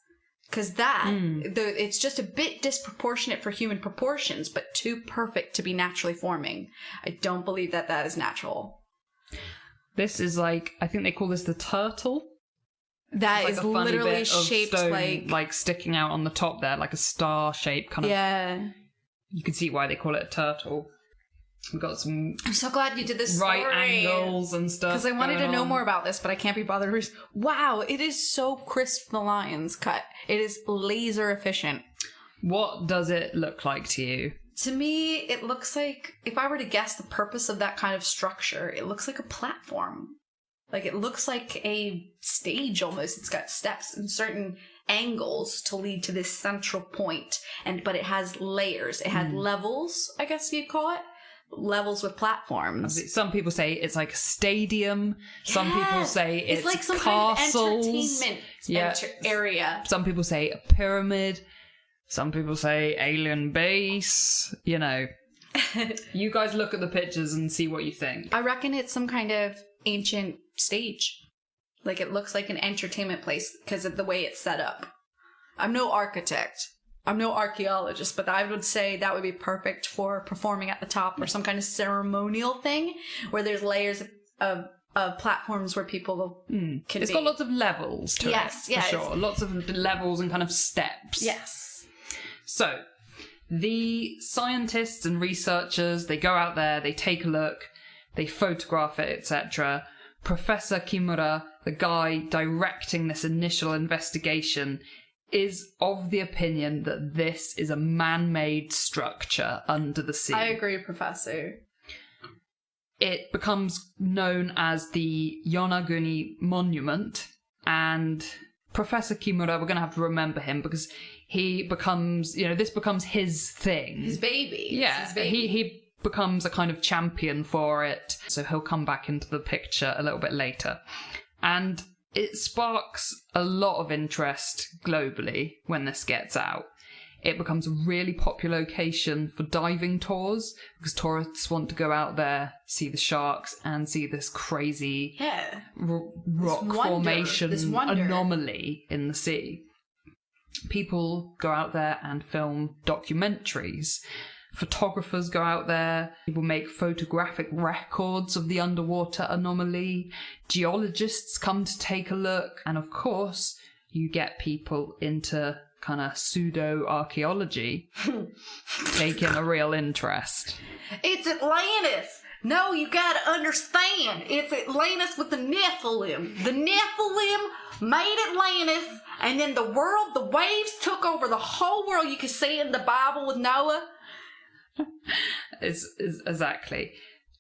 Because it's just a bit disproportionate for human proportions, but too perfect to be naturally forming. I don't believe that is natural. This is like, I think they call this the turtle. That is literally shaped like sticking out on the top there, like a star shape kind of. Yeah. You can see why they call it a turtle. We've got some. I'm so glad you did this right story. angles and stuff. Because I wanted to know more about this, but I can't be bothered. Wow, it is so crisp, the lion's cut. It is laser efficient. What does it look like to you? To me, it looks like, if I were to guess the purpose of that kind of structure, it looks like a platform. Like, it looks like a stage almost. It's got steps and certain angles to lead to this central point. But it has layers. It has levels, I guess you'd call it. Levels with platforms. Some people say it's like a stadium. Yes. Some people say it's like some castles. Kind of entertainment area. Some people say a pyramid. Some people say alien base. You know. You guys look at the pictures and see what you think. I reckon it's some kind of ancient stage. Like, it looks like an entertainment place because of the way it's set up. I'm no architect. I'm no archaeologist, but I would say that would be perfect for performing at the top or some kind of ceremonial thing where there's layers of platforms where people can It's got lots of levels to it, for sure. Lots of levels and kind of steps. Yes. So, the scientists and researchers, they go out there, they take a look, they photograph it, etc. Professor Kimura, the guy directing this initial investigation, is of the opinion that this is a man-made structure under the sea. I agree, Professor. It becomes known as the Yonaguni Monument, and Professor Kimura, we're going to have to remember him because he becomes, this becomes his thing. His baby. Yeah, his baby. He becomes a kind of champion for it, so he'll come back into the picture a little bit later. And it sparks a lot of interest globally when this gets out. It becomes a really popular location for diving tours because tourists want to go out there, see the sharks, and see this crazy rock formation anomaly in the sea. People go out there and film documentaries. Photographers go out there, people make photographic records of the underwater anomaly, geologists come to take a look, and of course, you get people into kind of pseudo-archaeology taking a real interest. It's Atlantis! No, you gotta understand, it's Atlantis with the Nephilim. The Nephilim made Atlantis, and then the waves took over the whole world. You can see in the Bible with Noah. Is exactly.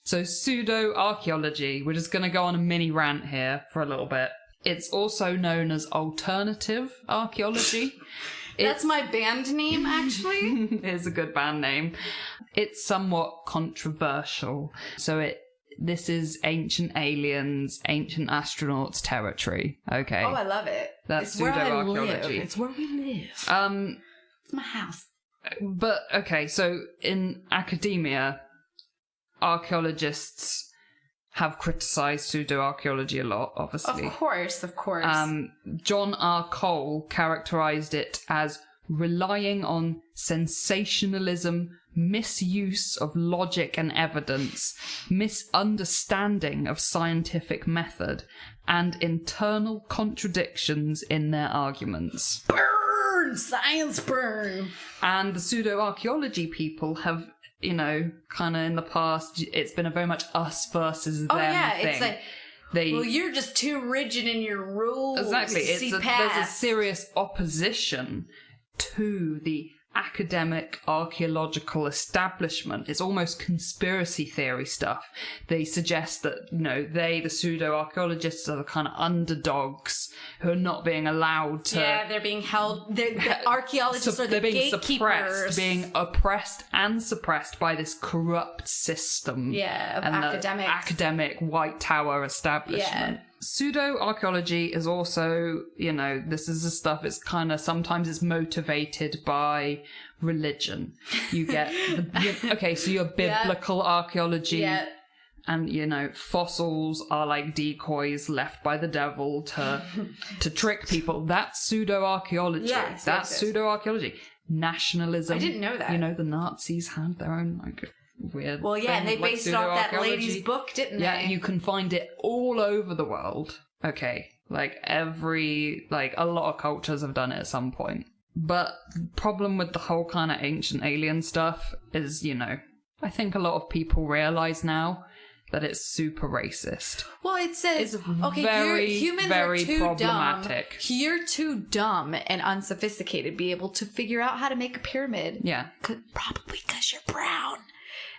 So pseudo-archaeology, we're just going to go on a mini rant here for a little bit. It's also known as alternative archaeology. That's my band name, actually. It's a good band name. It's somewhat controversial. So this is ancient aliens, ancient astronauts territory. Okay. Oh, I love it. That's pseudo-archaeology. It's where we live. It's my house. But, okay, so in academia, archaeologists have criticised pseudo-archaeology a lot, obviously. Of course. John R. Cole characterised it as relying on sensationalism, misuse of logic and evidence, misunderstanding of scientific method, and internal contradictions in their arguments. Science burn. And the pseudo-archaeology people have, kind of in the past, it's been a very much us versus them thing. It's like, well, you're just too rigid in your rules. Exactly. There's a serious opposition to the academic archaeological establishment. It's almost conspiracy theory stuff. They suggest that, the pseudo-archaeologists are the kind of underdogs who are not being allowed to... Yeah, they're being held... The archaeologists are the gatekeepers. Being oppressed and suppressed by this corrupt system. Of academics. The academic White Tower establishment. Yeah. Pseudo-archaeology is also, this is the stuff, it's kind of, sometimes it's motivated by religion. You get, so your biblical archaeology, And, you know, fossils are like decoys left by the devil to trick people. That's pseudo-archaeology. That's pseudo-archaeology. Nationalism. I didn't know that. You know, the Nazis had their own, like, weird Well, yeah, thing, and they like based it off that pseudo-archaeology. lady's book, didn't they? Yeah, you can find it all over the world. Okay, like a lot of cultures have done it at some point. But the problem with the whole kind of ancient alien stuff is, you know, I think a lot of people realise now that it's super racist. Well, it says, It's humans very are too problematic. dumb. You're too dumb and unsophisticated to be able to figure out how to make a pyramid. Yeah. Probably because you're brown.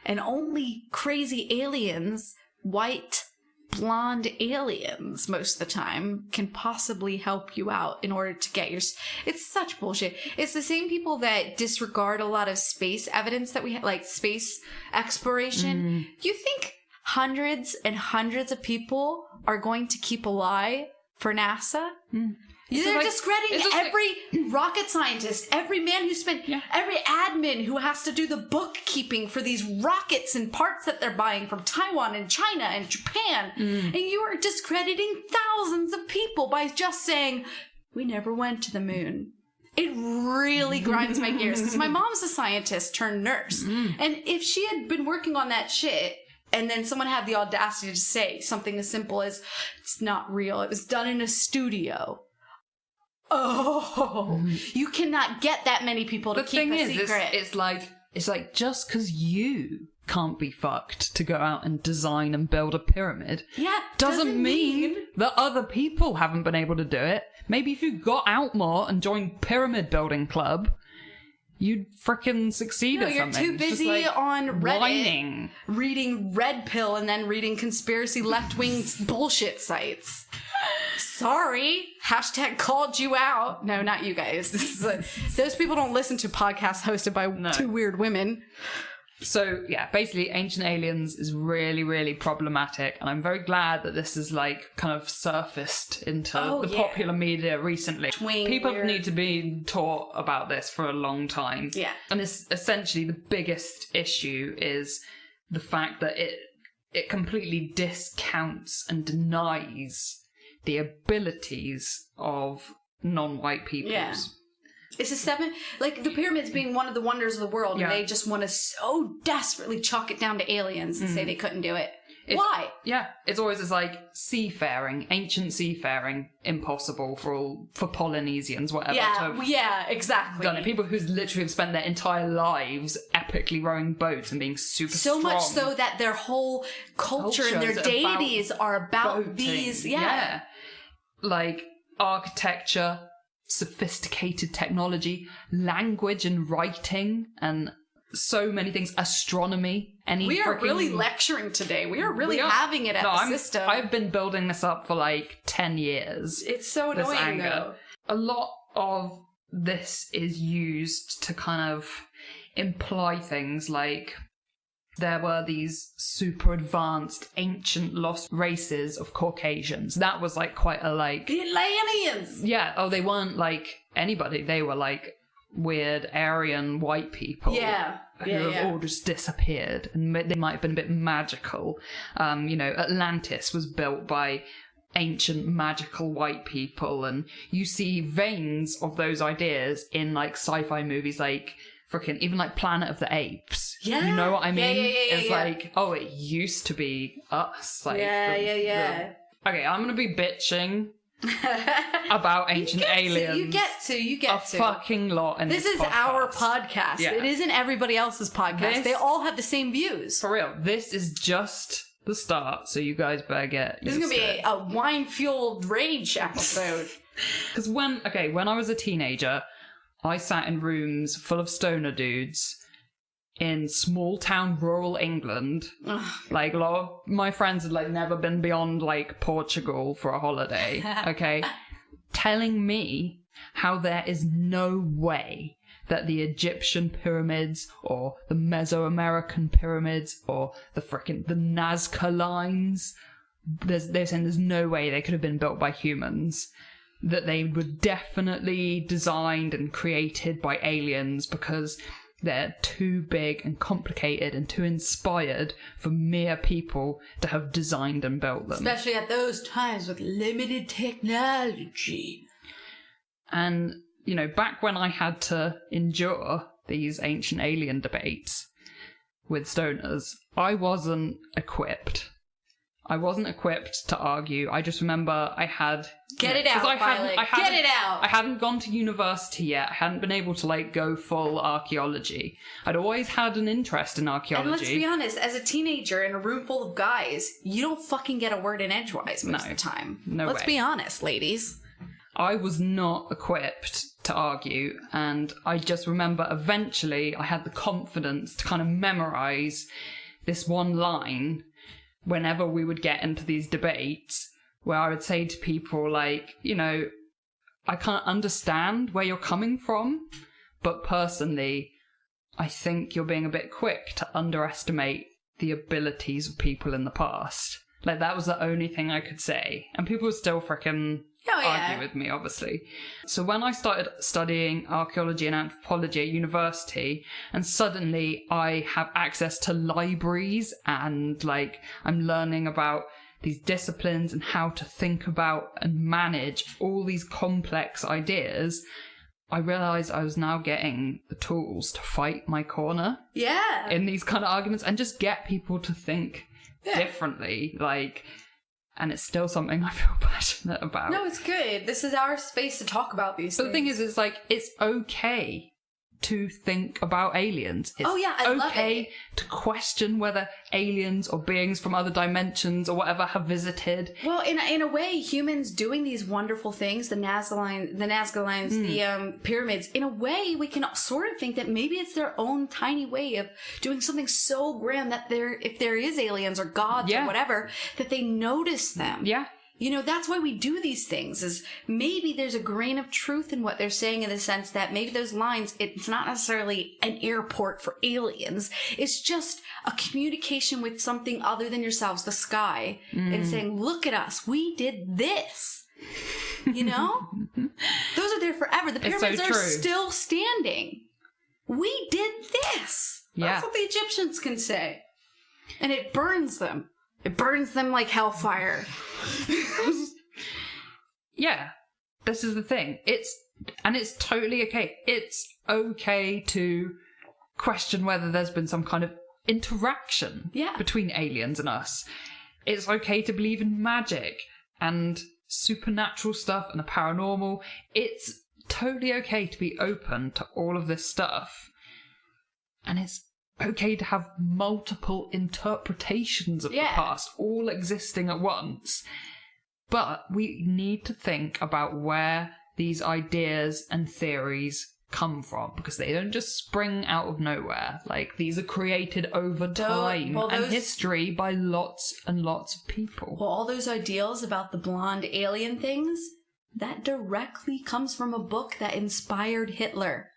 And only crazy aliens, white, blonde aliens, most of the time, can possibly help you out in order to get your... It's such bullshit. It's the same people that disregard a lot of space evidence that we have, like space exploration. You think hundreds and hundreds of people are going to keep a lie for NASA? They're discrediting every rocket scientist, every man who spent, every admin who has to do the bookkeeping for these rockets and parts that they're buying from Taiwan and China and Japan. And you are discrediting thousands of people by just saying, we never went to the moon. It really grinds my gears because my mom's a scientist turned nurse. And if she had been working on that shit, and then someone had the audacity to say something as simple as, it's not real, it was done in a studio. Oh, you cannot get that many people to keep a secret. It's like just because you can't be fucked to go out and design and build a pyramid, doesn't mean that other people haven't been able to do it. Maybe if you got out more and joined Pyramid Building Club, you'd frickin' succeed at something. You're too busy on Reddit whining. Reading Red Pill and then reading conspiracy left-wing bullshit sites. Sorry. Hashtag called you out. No, not you guys. Those people don't listen to podcasts hosted by two weird women. So, yeah, basically, Ancient Aliens is really, really problematic, and I'm very glad that this is, like, kind of surfaced into the popular media recently. People need to be taught about this for a long time. Yeah. And it's essentially the biggest issue is the fact that it completely discounts and denies the abilities of non-white peoples. Yeah. It's the pyramids being one of the wonders of the world, and they just want to so desperately chalk it down to aliens and say they couldn't do it. Why? Yeah, it's always this like seafaring, ancient seafaring, impossible for Polynesians, whatever. Yeah, exactly. Done it. People who literally have spent their entire lives epically rowing boats and being super strong. So much so that their whole culture and their deities are about boating. These. Yeah. Like architecture, sophisticated technology, language and writing, and so many things. Astronomy. We are really lecturing today. We are really having it at the system. I've been building this up for like 10 years. It's so annoying though. A lot of this is used to kind of imply things like there were these super advanced, ancient, lost races of Caucasians. That was like quite a like... The Atlanteans! Yeah. Oh, they weren't like anybody. They were like weird Aryan white people. Yeah. Who have all just disappeared. And they might have been a bit magical. You know, Atlantis was built by ancient magical white people. And you see veins of those ideas in like sci-fi movies like... Freaking, even like Planet of the Apes. Yeah. You know what I mean? It's like, oh, it used to be us. Like, Okay, I'm going to be bitching about ancient aliens. You get to. A fucking lot in this is podcast. Our podcast. Yeah. It isn't everybody else's podcast. They all have the same views. For real. This is just the start, so you guys better get This is going to be a wine-fueled rage episode. Because when I was a teenager... I sat in rooms full of stoner dudes in small town rural England. Like a lot of my friends had like never been beyond like Portugal for a holiday. Okay. Telling me how there is no way that the Egyptian pyramids or the Mesoamerican pyramids or the Nazca lines, they're saying there's no way they could have been built by humans. That they were definitely designed and created by aliens because They're too big and complicated and too inspired for mere people to have designed and built them. Especially at those times with limited technology. And, you know, back when I had to endure these ancient alien debates with stoners, I wasn't equipped. I wasn't equipped to argue. I just remember I had... Get it out, Violet. Get it out! I hadn't gone to university yet. I hadn't been able to, like, go full archaeology. I'd always had an interest in archaeology. And let's be honest, as a teenager in a room full of guys, you don't fucking get a word in edgewise most of the time. No Let's way. be honest, ladies. I was not equipped to argue, and I just remember eventually I had the confidence to kind of memorize this one line whenever we would get into these debates, where I would say to people, like, you know, I can't understand where you're coming from, but personally, I think you're being a bit quick to underestimate the abilities of people in the past. Like, that was the only thing I could say. And people would still frickin' argue with me, obviously. So when I started studying archaeology and anthropology at university, and suddenly I have access to libraries and, like, I'm learning about these disciplines and how to think about and manage all these complex ideas, I realised I was now getting the tools to fight my corner in these kind of arguments and just get people to think differently, like... And it's still something I feel passionate about. No, it's good. This is our space to talk about these things. But the thing is, it's like, it's okay to think about aliens. It's I love okay to question whether aliens or beings from other dimensions or whatever have visited. Well, in a way, humans doing these wonderful things, the Nazca lines, the pyramids, in a way, we can sort of think that maybe it's their own tiny way of doing something so grand that if there is aliens or gods or whatever, that they notice them. Yeah. You know, that's why we do these things, is maybe there's a grain of truth in what they're saying, in the sense that maybe those lines, it's not necessarily an airport for aliens. It's just a communication with something other than yourselves, the sky, and saying, look at us, we did this. You know? Those are there forever. The pyramids are still standing. We did this. That's what the Egyptians can say. And it burns them. It burns them like hellfire. Yeah, this is the thing. It's totally okay. It's okay to question whether there's been some kind of interaction between aliens and us. It's okay to believe in magic and supernatural stuff and the paranormal. It's totally okay to be open to all of this stuff. And it's okay to have multiple interpretations of the past all existing at once. But we need to think about where these ideas and theories come from, because they don't just spring out of nowhere. Like, these are created over time and history by lots and lots of people. Well, all those ideals about the blonde alien things, that directly comes from a book that inspired Hitler.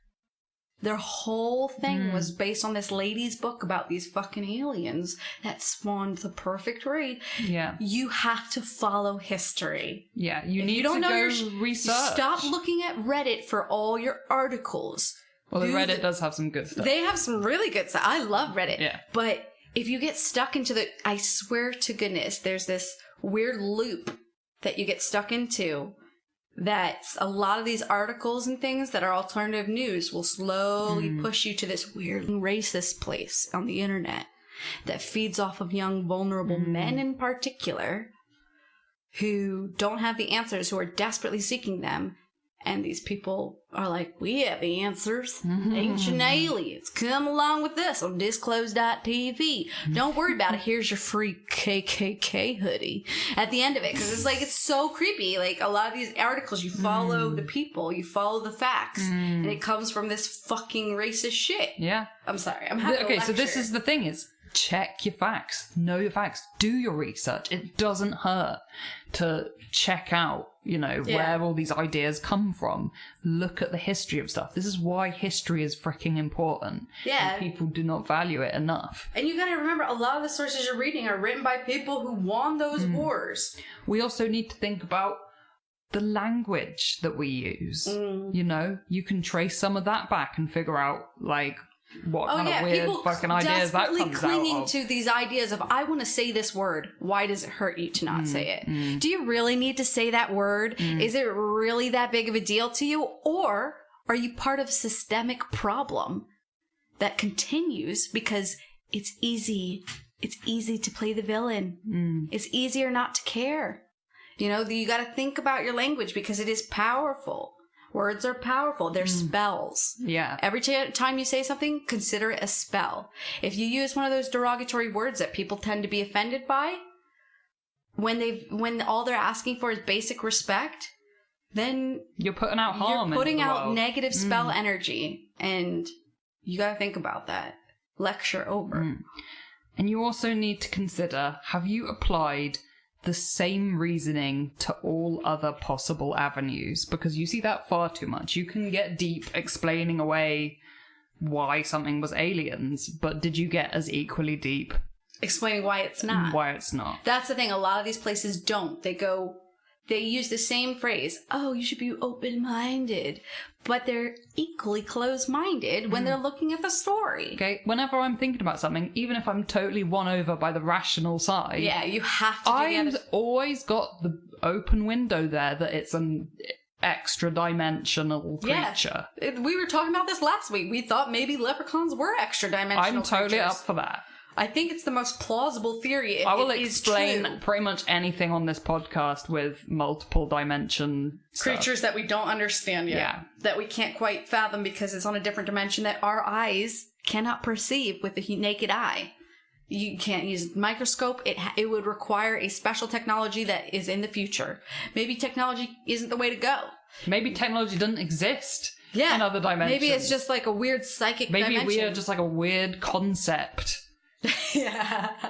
Their whole thing was based on this lady's book about these fucking aliens that spawned the perfect race. Yeah. You have to follow history. Yeah, you need to go research. Stop looking at Reddit for all your articles. Well, Reddit does have some good stuff. They have some really good stuff. I love Reddit. Yeah. But if you get stuck into I swear to goodness, there's this weird loop that you get stuck into, that a lot of these articles and things that are alternative news will slowly push you to this weird racist place on the internet that feeds off of young, vulnerable men in particular who don't have the answers, who are desperately seeking them. And these people are like, we have the answers. Ancient aliens, come along with us on disclosed.tv. Don't worry about it. Here's your free KKK hoodie at the end of it. Because it's like, it's so creepy. Like, a lot of these articles, you follow the people, you follow the facts. And it comes from this fucking racist shit. Yeah. I'm sorry. I'm having a lecture. So this is the thing, is check your facts. Know your facts. Do your research. It doesn't hurt to check out, you know, where all these ideas come from. Look at the history of stuff. This is why history is freaking important. Yeah. And people do not value it enough. And you gotta remember, a lot of the sources you're reading are written by people who won those wars. We also need to think about the language that we use. You know, you can trace some of that back and figure out, like, what kind of weird fucking ideas that comes out of. Desperately clinging to these ideas of, I want to say this word. Why does it hurt you to not say it? Do you really need to say that word? Is it really that big of a deal to you? Or are you part of a systemic problem that continues because it's easy? It's easy to play the villain. It's easier not to care. You know, you got to think about your language because it is powerful. Words are powerful. They're spells. Yeah. Every time you say something, consider it a spell. If you use one of those derogatory words that people tend to be offended by, when all they're asking for is basic respect, then you're putting out harm. You're putting out world. Negative spell energy, and you got to think about that. Lecture over. And you also need to consider: have you applied the same reasoning to all other possible avenues? Because you see that far too much. You can get deep explaining away why something was aliens, but did you get as equally deep explaining why it's not? Why it's not. That's the thing. A lot of these places don't. They use the same phrase. Oh, you should be open-minded. But they're equally closed-minded when they're looking at the story. Okay, whenever I'm thinking about something, even if I'm totally won over by the rational side... Yeah, you have to do I've always got the open window there that it's an extra-dimensional creature. Yeah. We were talking about this last week. We thought maybe leprechauns were extra-dimensional I'm totally creatures. up for that. I think it's the most plausible theory. I will explain pretty much anything on this podcast with multiple dimension creatures that we don't understand yet. Yeah. That we can't quite fathom because it's on a different dimension that our eyes cannot perceive with the naked eye. You can't use a microscope. It would require a special technology that is in the future. Maybe technology isn't the way to go. Maybe technology doesn't exist in other dimensions. Maybe it's just like a weird psychic dimension. Maybe we are just like a weird concept.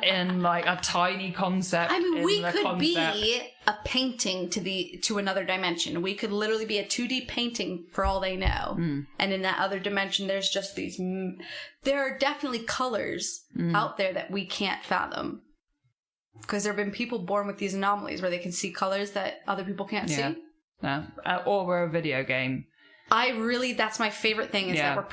In like a tiny concept. I mean, we could be a painting to another dimension. We could literally be a 2D painting for all they know. And in that other dimension, there's just these... there are definitely colors out there that we can't fathom. Because there have been people born with these anomalies where they can see colors that other people can't see. Yeah. Or we're a video game. That's my favorite thing is that we're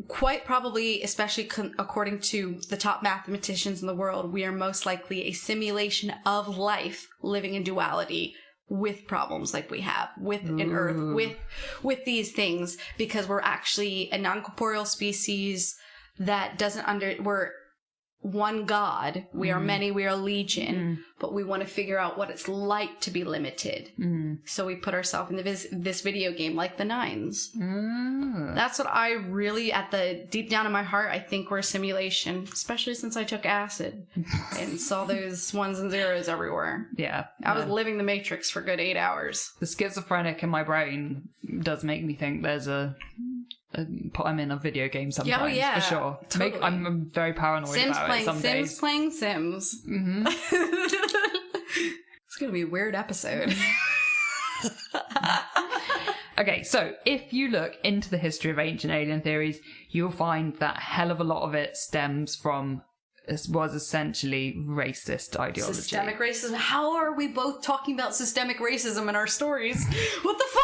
quite probably, especially according to the top mathematicians in the world, we are most likely a simulation of life living in duality with problems like we have with an Earth, with these things, because we're actually a non-corporeal species that we're one God. We are many, we are legion, but we want to figure out what it's like to be limited. So we put ourselves in this video game like the Nines. That's what I really, at the deep down in my heart, I think we're a simulation, especially since I took acid and saw those ones and zeros everywhere. Yeah. I was living the Matrix for a good 8 hours. The schizophrenic in my brain does make me think there's I'm in a video game sometimes, for sure. Totally. I'm very paranoid about it some days. Sims playing Sims. It's going to be a weird episode. Okay, so if you look into the history of ancient alien theories, you'll find that a hell of a lot of it stems from was essentially racist ideology. Systemic racism. How are we both talking about systemic racism in our stories? What the fuck?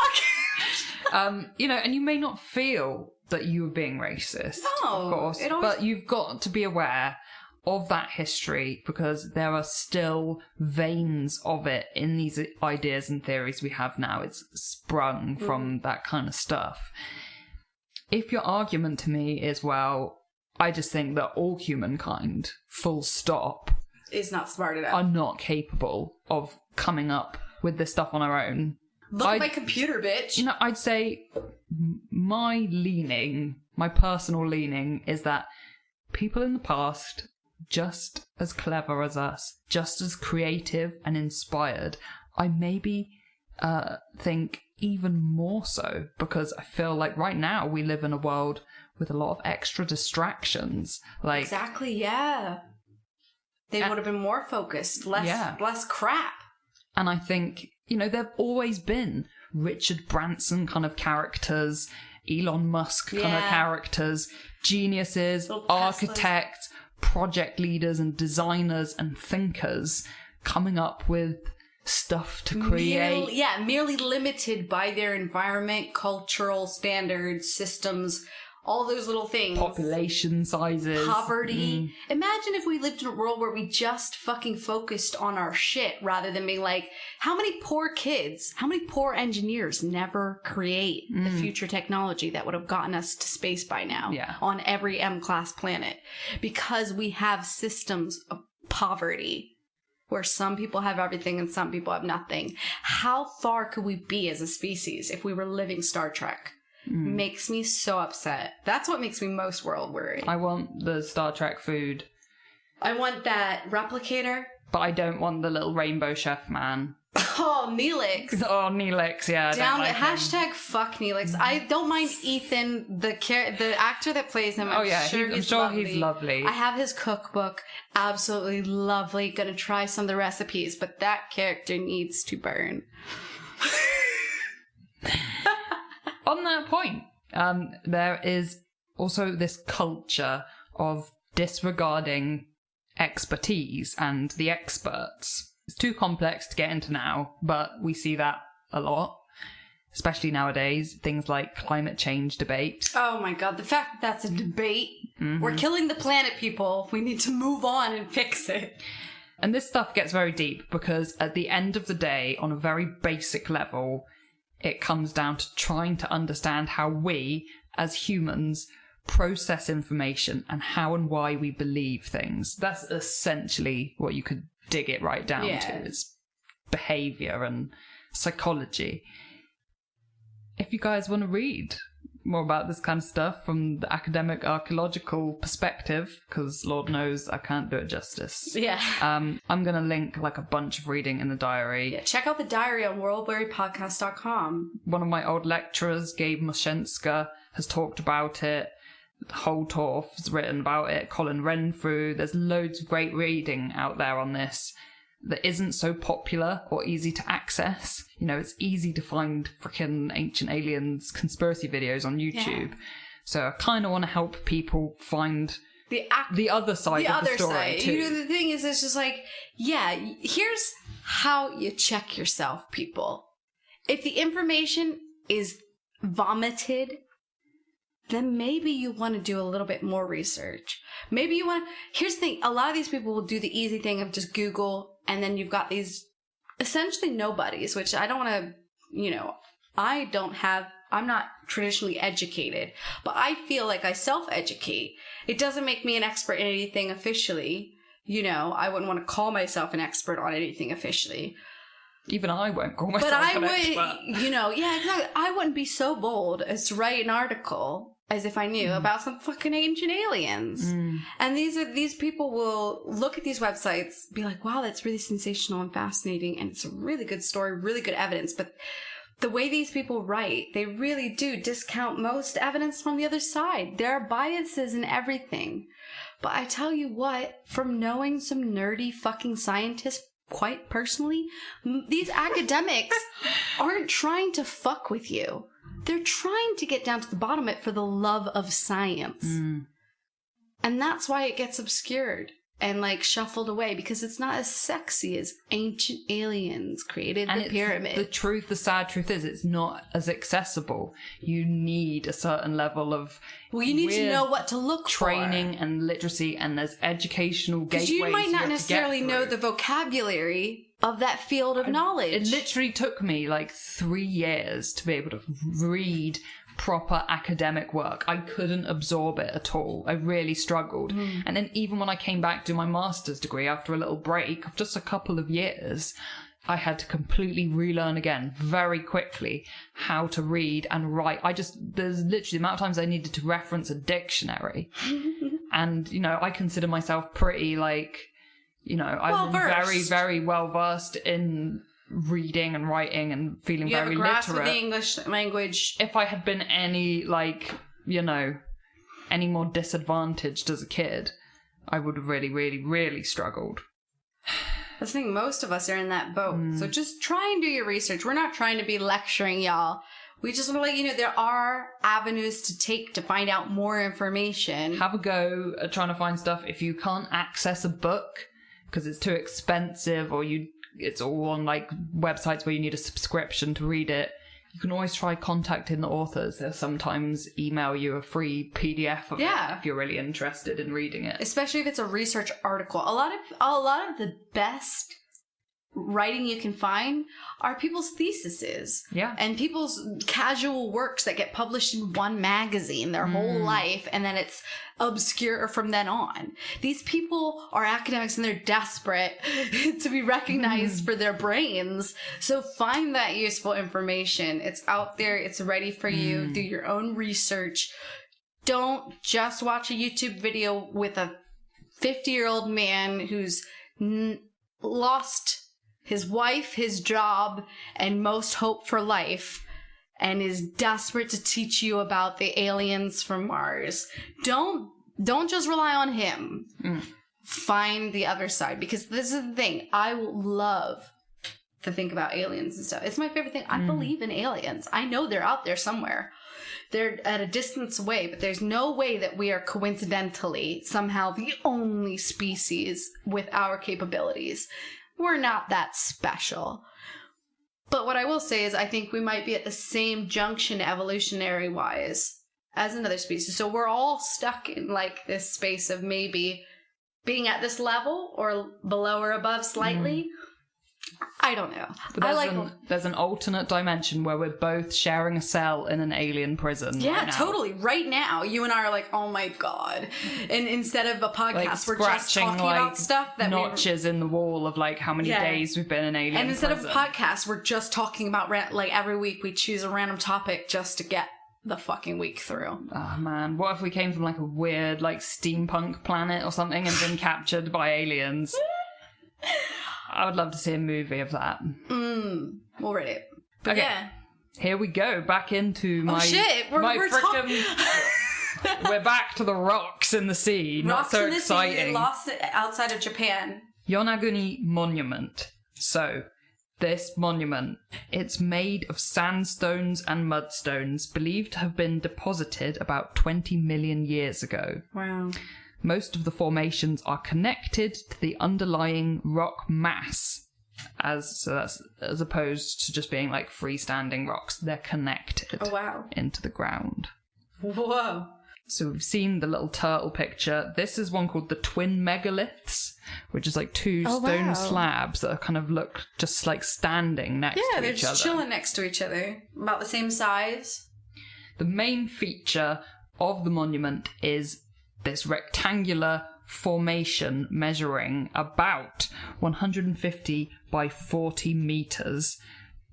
And you may not feel that you are being racist, of course, but you've got to be aware of that history because there are still veins of it in these ideas and theories we have now. It's sprung from that kind of stuff. If your argument to me is, well, I just think that all humankind, full stop, is not smart enough, are not capable of coming up with this stuff on our own. Look at my computer, bitch. I'd say my personal leaning is that people in the past, just as clever as us, just as creative and inspired, I maybe think even more so, because I feel like right now we live in a world with a lot of extra distractions. Like exactly, yeah. They would have been more focused, less crap. And I think, there've always been Richard Branson kind of characters, Elon Musk kind of characters, geniuses, architects, project leaders and designers and thinkers coming up with stuff to create. Merely limited by their environment, cultural standards, systems, all those little things. Population sizes. Poverty. Imagine if we lived in a world where we just fucking focused on our shit rather than being like, how many poor kids, how many poor engineers never create the future technology that would have gotten us to space by now on every M-class planet? Because we have systems of poverty where some people have everything and some people have nothing. How far could we be as a species if we were living Star Trek? Makes me so upset. That's what makes me most world weary. I want the Star Trek food. I want that replicator. But I don't want the little rainbow chef man. Oh, Neelix. Oh, Neelix, yeah. Down with hashtag fuck Neelix. I don't mind Ethan, the actor that plays him. I'm sure he's lovely. I have his cookbook. Absolutely lovely. Gonna try some of the recipes, but that character needs to burn. On that point, there is also this culture of disregarding expertise and the experts. It's too complex to get into now, but we see that a lot, especially nowadays. Things like climate change debate. Oh my god, the fact that that's a debate. We're killing the planet, people. We need to move on and fix it. And this stuff gets very deep because at the end of the day, on a very basic level, it comes down to trying to understand how we, as humans, process information and how and why we believe things. That's essentially what you could dig it right down to. It's behaviour and psychology. If you guys want to read more about this kind of stuff from the academic archaeological perspective, because Lord knows I can't do it justice. Yeah. I'm going to link like a bunch of reading in the diary. Yeah, check out the diary on worldwearypodcast.com. One of my old lecturers, Gabe Moshenska, has talked about it. Holtorf has written about it. Colin Renfrew. There's loads of great reading out there on this that isn't so popular or easy to access. You know, it's easy to find freaking Ancient Aliens conspiracy videos on YouTube. Yeah. So I kind of want to help people find the other side of the story too. You know, the thing is, it's just like, here's how you check yourself, people. If the information is vomited, then maybe you want to do a little bit more research. Maybe you want... Here's the thing. A lot of these people will do the easy thing of just Google, and then you've got these essentially nobodies, which I don't want to, you know, I'm not traditionally educated, but I feel like I self-educate. It doesn't make me an expert in anything officially. You know, I wouldn't want to call myself an expert on anything officially. Even I won't call myself an expert. But I would, you know, exactly. I wouldn't be so bold as to write an article as if I knew about some fucking ancient aliens. And these people will look at these websites, be like, wow, that's really sensational and fascinating, and it's a really good story, really good evidence. But the way these people write, they really do discount most evidence from the other side. There are biases in everything. But I tell you what, from knowing some nerdy fucking scientists quite personally, these academics aren't trying to fuck with you. They're trying to get down to the bottom of it for the love of science. And that's why it gets obscured and like shuffled away, because it's not as sexy as ancient aliens created the pyramid. The sad truth is it's not as accessible. You need a certain level of... Well, you need to know what to look training for. And literacy, and there's educational gateways. Because you might not necessarily know the vocabulary of that field of knowledge. It literally took me like 3 years to be able to read proper academic work. I couldn't absorb it at all. I really struggled. And then even when I came back to my master's degree after a little break of just a couple of years, I had to completely relearn again very quickly how to read and write. There's literally the amount of times I needed to reference a dictionary. And, you know, I consider myself pretty like, you know, I'm very, very well versed in reading and writing and feeling very literate. You have a grasp of the English language. If I had been any, like, you know, any more disadvantaged as a kid, I would have really, really, really struggled. I think most of us are in that boat. So just try and do your research. We're not trying to be lecturing y'all. We just want to let you know there are avenues to take to find out more information. Have a go at trying to find stuff. If you can't access a book because it's too expensive, or it's all on like websites where you need a subscription to read it, You can always try contacting the authors. They'll sometimes email you a free PDF of it if you're really interested in reading it. Especially if it's a research article. A lot of the best writing you can find are people's theses. Yeah. And people's casual works that get published in one magazine their whole life, and then it's obscure from then on. These people are academics and they're desperate to be recognized for their brains. So find that useful information. It's out there. It's ready for you. Do your own research. Don't just watch a YouTube video with a 50-year-old man who's lost his wife, his job, and most hope for life, and is desperate to teach you about the aliens from Mars. Don't just rely on him. Find the other side, because this is the thing. I love to think about aliens and stuff. It's my favorite thing. I believe in aliens. I know they're out there somewhere. They're at a distance away, but there's no way that we are coincidentally somehow the only species with our capabilities. We're not that special. But what I will say is I think we might be at the same junction evolutionary-wise as another species. So we're all stuck in like this space of maybe being at this level or below or above slightly. I don't know. But there's an alternate dimension where we're both sharing a cell in an alien prison. Yeah, right now. totally. Right now, you and I are like, oh my god. And instead of a podcast, Like we're just talking about stuff that notches in the wall of like how many days we've been in alien And instead prison. of podcasts, we're just talking about like every week we choose a random topic just to get the fucking week through. Oh man, what if we came from like a weird like steampunk planet or something and been captured by aliens? I would love to see a movie of that. We'll read it. But okay. yeah. Here we go, back into my... Oh shit, we're We're back to the rocks in the sea. Rocks Not so in the exciting. sea, lost outside of Japan. Yonaguni Monument. So, this monument, it's made of sandstones and mudstones, believed to have been deposited about 20 million years ago. Wow. Most of the formations are connected to the underlying rock mass, as opposed to just being like freestanding rocks. They're connected into the ground. Whoa. So we've seen the little turtle picture. This is one called the twin megaliths, which is like two stone slabs that are kind of look just like standing next to each other. Yeah, they're just chilling next to each other. About the same size. The main feature of the monument is this rectangular formation measuring about 150 by 40 meters.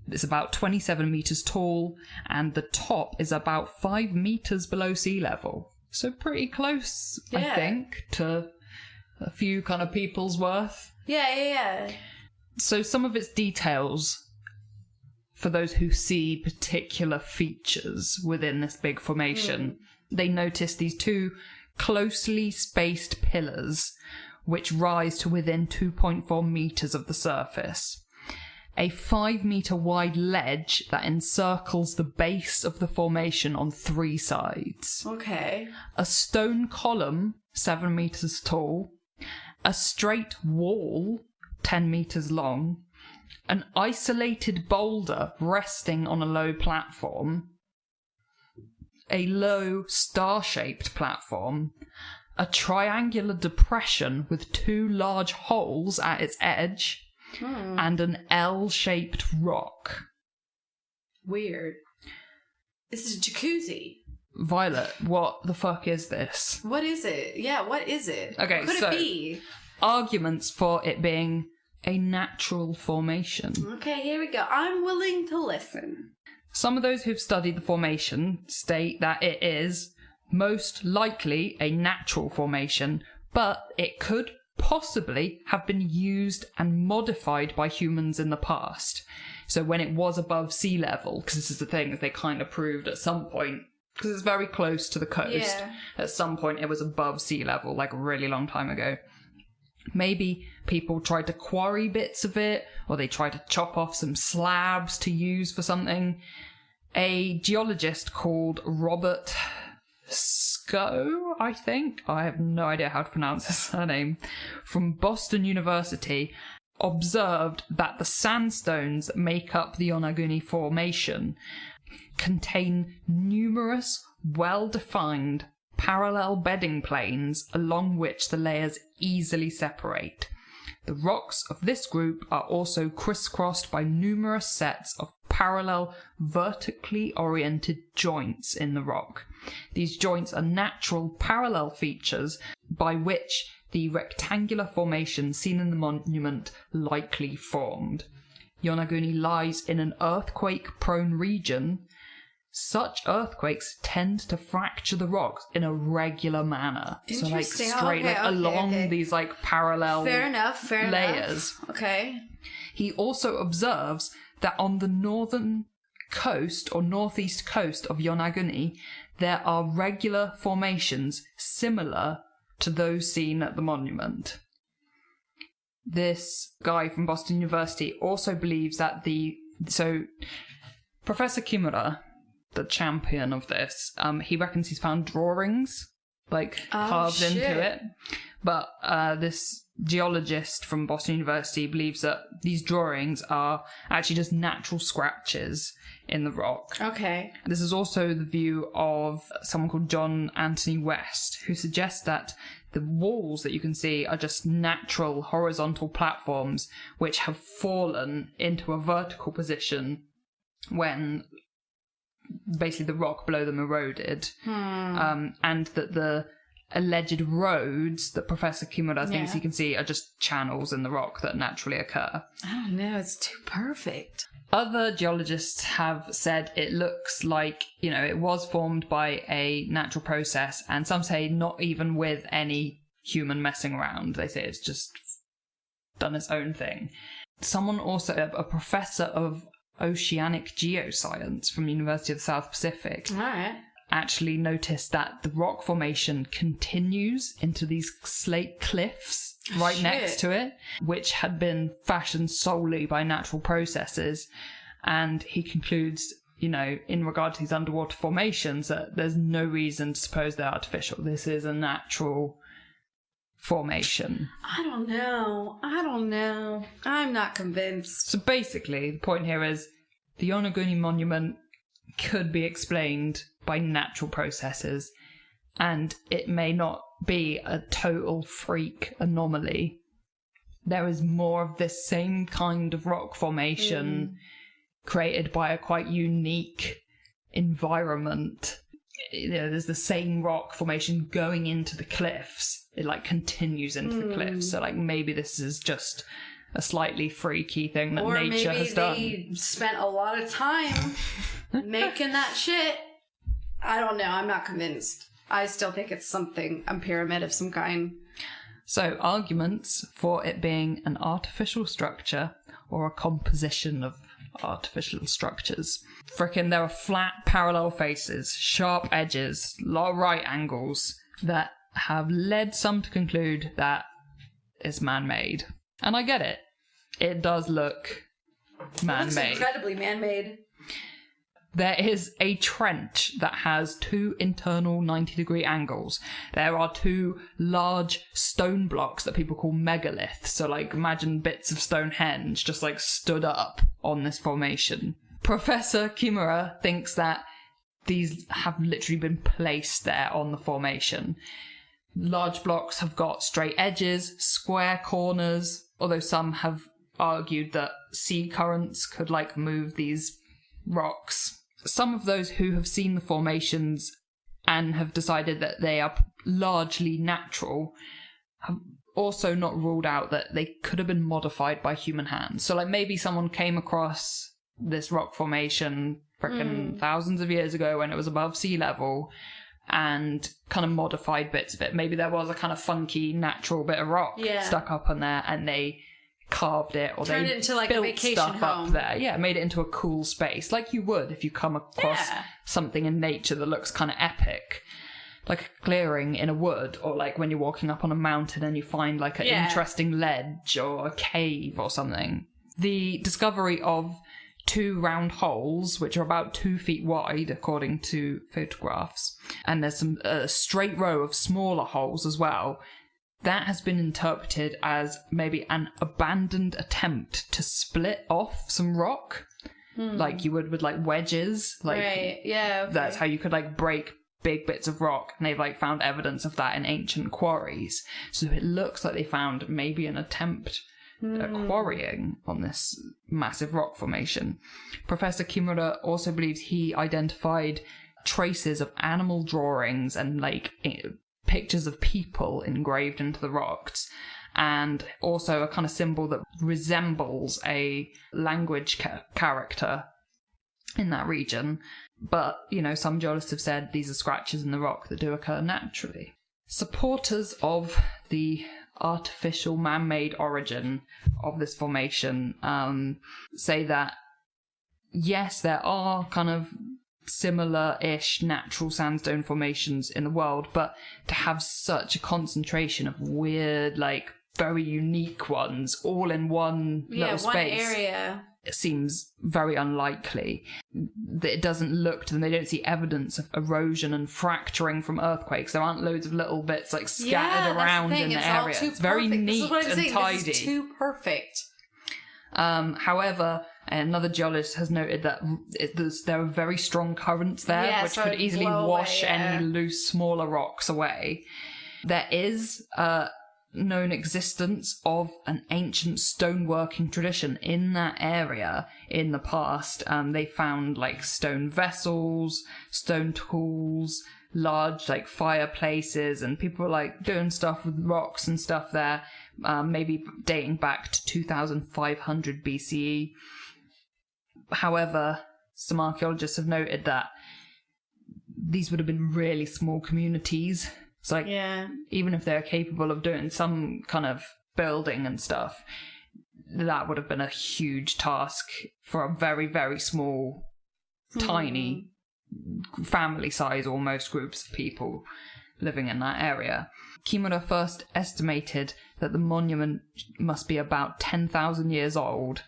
It's about 27 meters tall, and the top is about 5 meters below sea level. So pretty close, I think, to a few kind of people's worth. Yeah. So some of its details, for those who see particular features within this big formation, they notice these two closely spaced pillars which rise to within 2.4 meters of the surface. A 5 meter wide ledge that encircles the base of the formation on 3 sides. Okay. A stone column, 7 meters tall. A straight wall, 10 meters long. An isolated boulder resting on a low platform. A low star-shaped platform, a triangular depression with 2 large holes at its edge, and an L-shaped rock. Weird. This is a jacuzzi. Violet, what the fuck is this? What is it? Yeah, what is it? Okay, what could it be? Arguments for it being a natural formation. Okay, here we go. I'm willing to listen. Some of those who've studied the formation state that it is most likely a natural formation, but it could possibly have been used and modified by humans in the past. So when it was above sea level, because this is the thing, they kind of proved at some point, because it's very close to the coast, at some point it was above sea level, like a really long time ago. Maybe people tried to quarry bits of it, or they tried to chop off some slabs to use for something. A geologist called Robert Scoe, I think, I have no idea how to pronounce his surname, from Boston University, observed that the sandstones that make up the Yonaguni Formation contain numerous well-defined parallel bedding planes along which the layers easily separate. The rocks of this group are also crisscrossed by numerous sets of parallel, vertically oriented joints in the rock. These joints are natural parallel features by which the rectangular formation seen in the monument likely formed. Yonaguni lies in an earthquake-prone region. Such earthquakes tend to fracture the rocks in a regular manner. So like straight along these like parallel fair enough. layers. Okay. He also observes that on the northern coast or northeast coast of Yonaguni, there are regular formations similar to those seen at the monument. This guy from Boston University also believes that Professor Kimura, the champion of this, he reckons he's found drawings carved into it, but this geologist from Boston University believes that these drawings are actually just natural scratches in the rock. Okay. This is also the view of someone called John Anthony West, who suggests that the walls that you can see are just natural horizontal platforms which have fallen into a vertical position when basically the rock below them eroded. And that the alleged roads that Professor Kimura thinks he can see are just channels in the rock that naturally occur. I don't know, it's too perfect. Other geologists have said it looks like, it was formed by a natural process, and some say not even with any human messing around. They say it's just done its own thing. Someone also, a professor of oceanic geoscience from the University of the South Pacific, actually noticed that the rock formation continues into these slate cliffs next to it, which had been fashioned solely by natural processes. And he concludes, in regard to these underwater formations, that there's no reason to suppose they're artificial. This is a natural formation. I don't know. I'm not convinced. So basically, the point here is the Yonaguni Monument could be explained by natural processes, and it may not be a total freak anomaly. There is more of this same kind of rock formation created by a quite unique environment. There's the same rock formation going into the cliffs. It continues into the cliffs. So maybe this is just a slightly freaky thing that nature has done. Or maybe they spent a lot of time making that shit. I don't know. I'm not convinced. I still think it's a pyramid of some kind. So arguments for it being an artificial structure or a composition of artificial structures. Frickin' there are flat parallel faces, sharp edges, lot of right angles that have led some to conclude that it's man-made. And I get it. It does look man-made. It looks incredibly man-made. There is a trench that has two internal 90-degree angles. There are two large stone blocks that people call megaliths. So, imagine bits of Stonehenge just, stood up on this formation. Professor Kimura thinks that these have literally been placed there on the formation. Large blocks have got straight edges, square corners, although some have argued that sea currents could, move these rocks. Some of those who have seen the formations and have decided that they are largely natural have also not ruled out that they could have been modified by human hands. So, maybe someone came across this rock formation thousands of years ago when it was above sea level and kind of modified bits of it. Maybe there was a kind of funky, natural bit of rock stuck up on there and they carved it, or turned they it into built a vacation stuff home up there. Yeah, made it into a cool space, like you would if you come across something in nature that looks kind of epic, like a clearing in a wood, or when you're walking up on a mountain and you find an interesting ledge or a cave or something. The discovery of two round holes, which are about 2 feet wide, according to photographs, and there's a straight row of smaller holes as well. That has been interpreted as maybe an abandoned attempt to split off some rock. like you would with like wedges. Like, right, yeah. Okay. That's how you could like break big bits of rock, and they've like found evidence of that in ancient quarries. So it looks like they found maybe an attempt at quarrying on this massive rock formation. Professor Kimura also believes he identified traces of animal drawings and like pictures of people engraved into the rocks, and also a kind of symbol that resembles a language character in that region. But, you know, some geologists have said these are scratches in the rock that do occur naturally. Supporters of the artificial man-made origin of this formation say that, yes, there are kind of similar-ish natural sandstone formations in the world, but to have such a concentration of weird, like, very unique ones all in one little space, one area, it seems very unlikely. That it doesn't look to them, they don't see evidence of erosion and fracturing from earthquakes. There aren't loads of little bits like scattered around in the area. It's very neat and tidy. This is too perfect. However, another geologist has noted that there are very strong currents there, which could easily wash any loose, smaller rocks away. There is known existence of an ancient stoneworking tradition in that area in the past. They found like stone vessels, stone tools, large like fireplaces, and people were like doing stuff with rocks and stuff there, maybe dating back to 2500 BCE. However, some archaeologists have noted that these would have been really small communities. So, like, even if they're capable of doing some kind of building and stuff, that would have been a huge task for a very, very small, tiny, family-size almost groups of people living in that area. Kimura first estimated that the monument must be about 10,000 years old,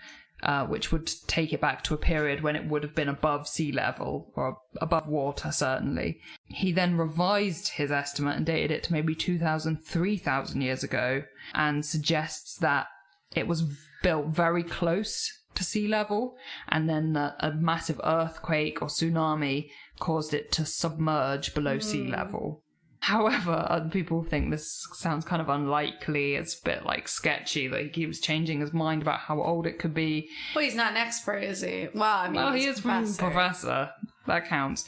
which would take it back to a period when it would have been above sea level, or above water, certainly. He then revised his estimate and dated it to maybe 2,000, 3,000 years ago, and suggests that it was built very close to sea level, and then a massive earthquake or tsunami caused it to submerge below sea level. However, other people think this sounds kind of unlikely. It's a bit like sketchy that he keeps changing his mind about how old it could be. Well, he's not an expert, is he? Well, I mean, he is professor. That counts.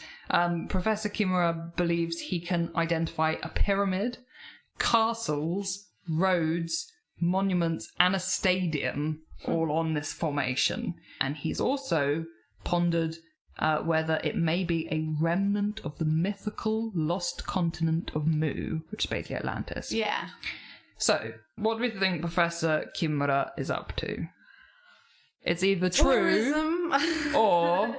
Professor Kimura believes he can identify a pyramid, castles, roads, monuments, and a stadium all on this formation. And he's also pondered whether it may be a remnant of the mythical lost continent of Mu, which is basically Atlantis. Yeah. So, what do we think Professor Kimura is up to? It's either true Tourism. or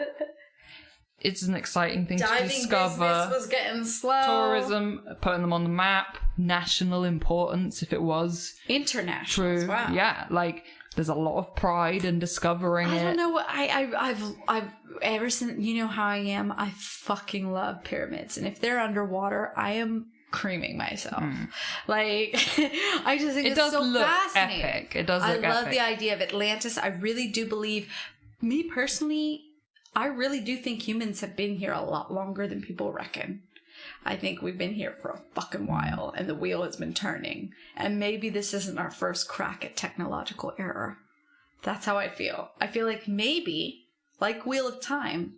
it's an exciting thing to discover. Business was getting slow. Tourism, putting them on the map, national importance if it was. International. True. Wow. Yeah, like there's a lot of pride in discovering it. I don't know what I've ever since, you know how I am, I fucking love pyramids, and if they're underwater, I am creaming myself. Like, I just think it's so fascinating. Epic. It does look epic. I love the idea of Atlantis. I really do believe, me personally, I really do think humans have been here a lot longer than people reckon. I think we've been here for a fucking while, and the wheel has been turning. And maybe this isn't our first crack at technological error. That's how I feel. I feel like maybe, like Wheel of Time,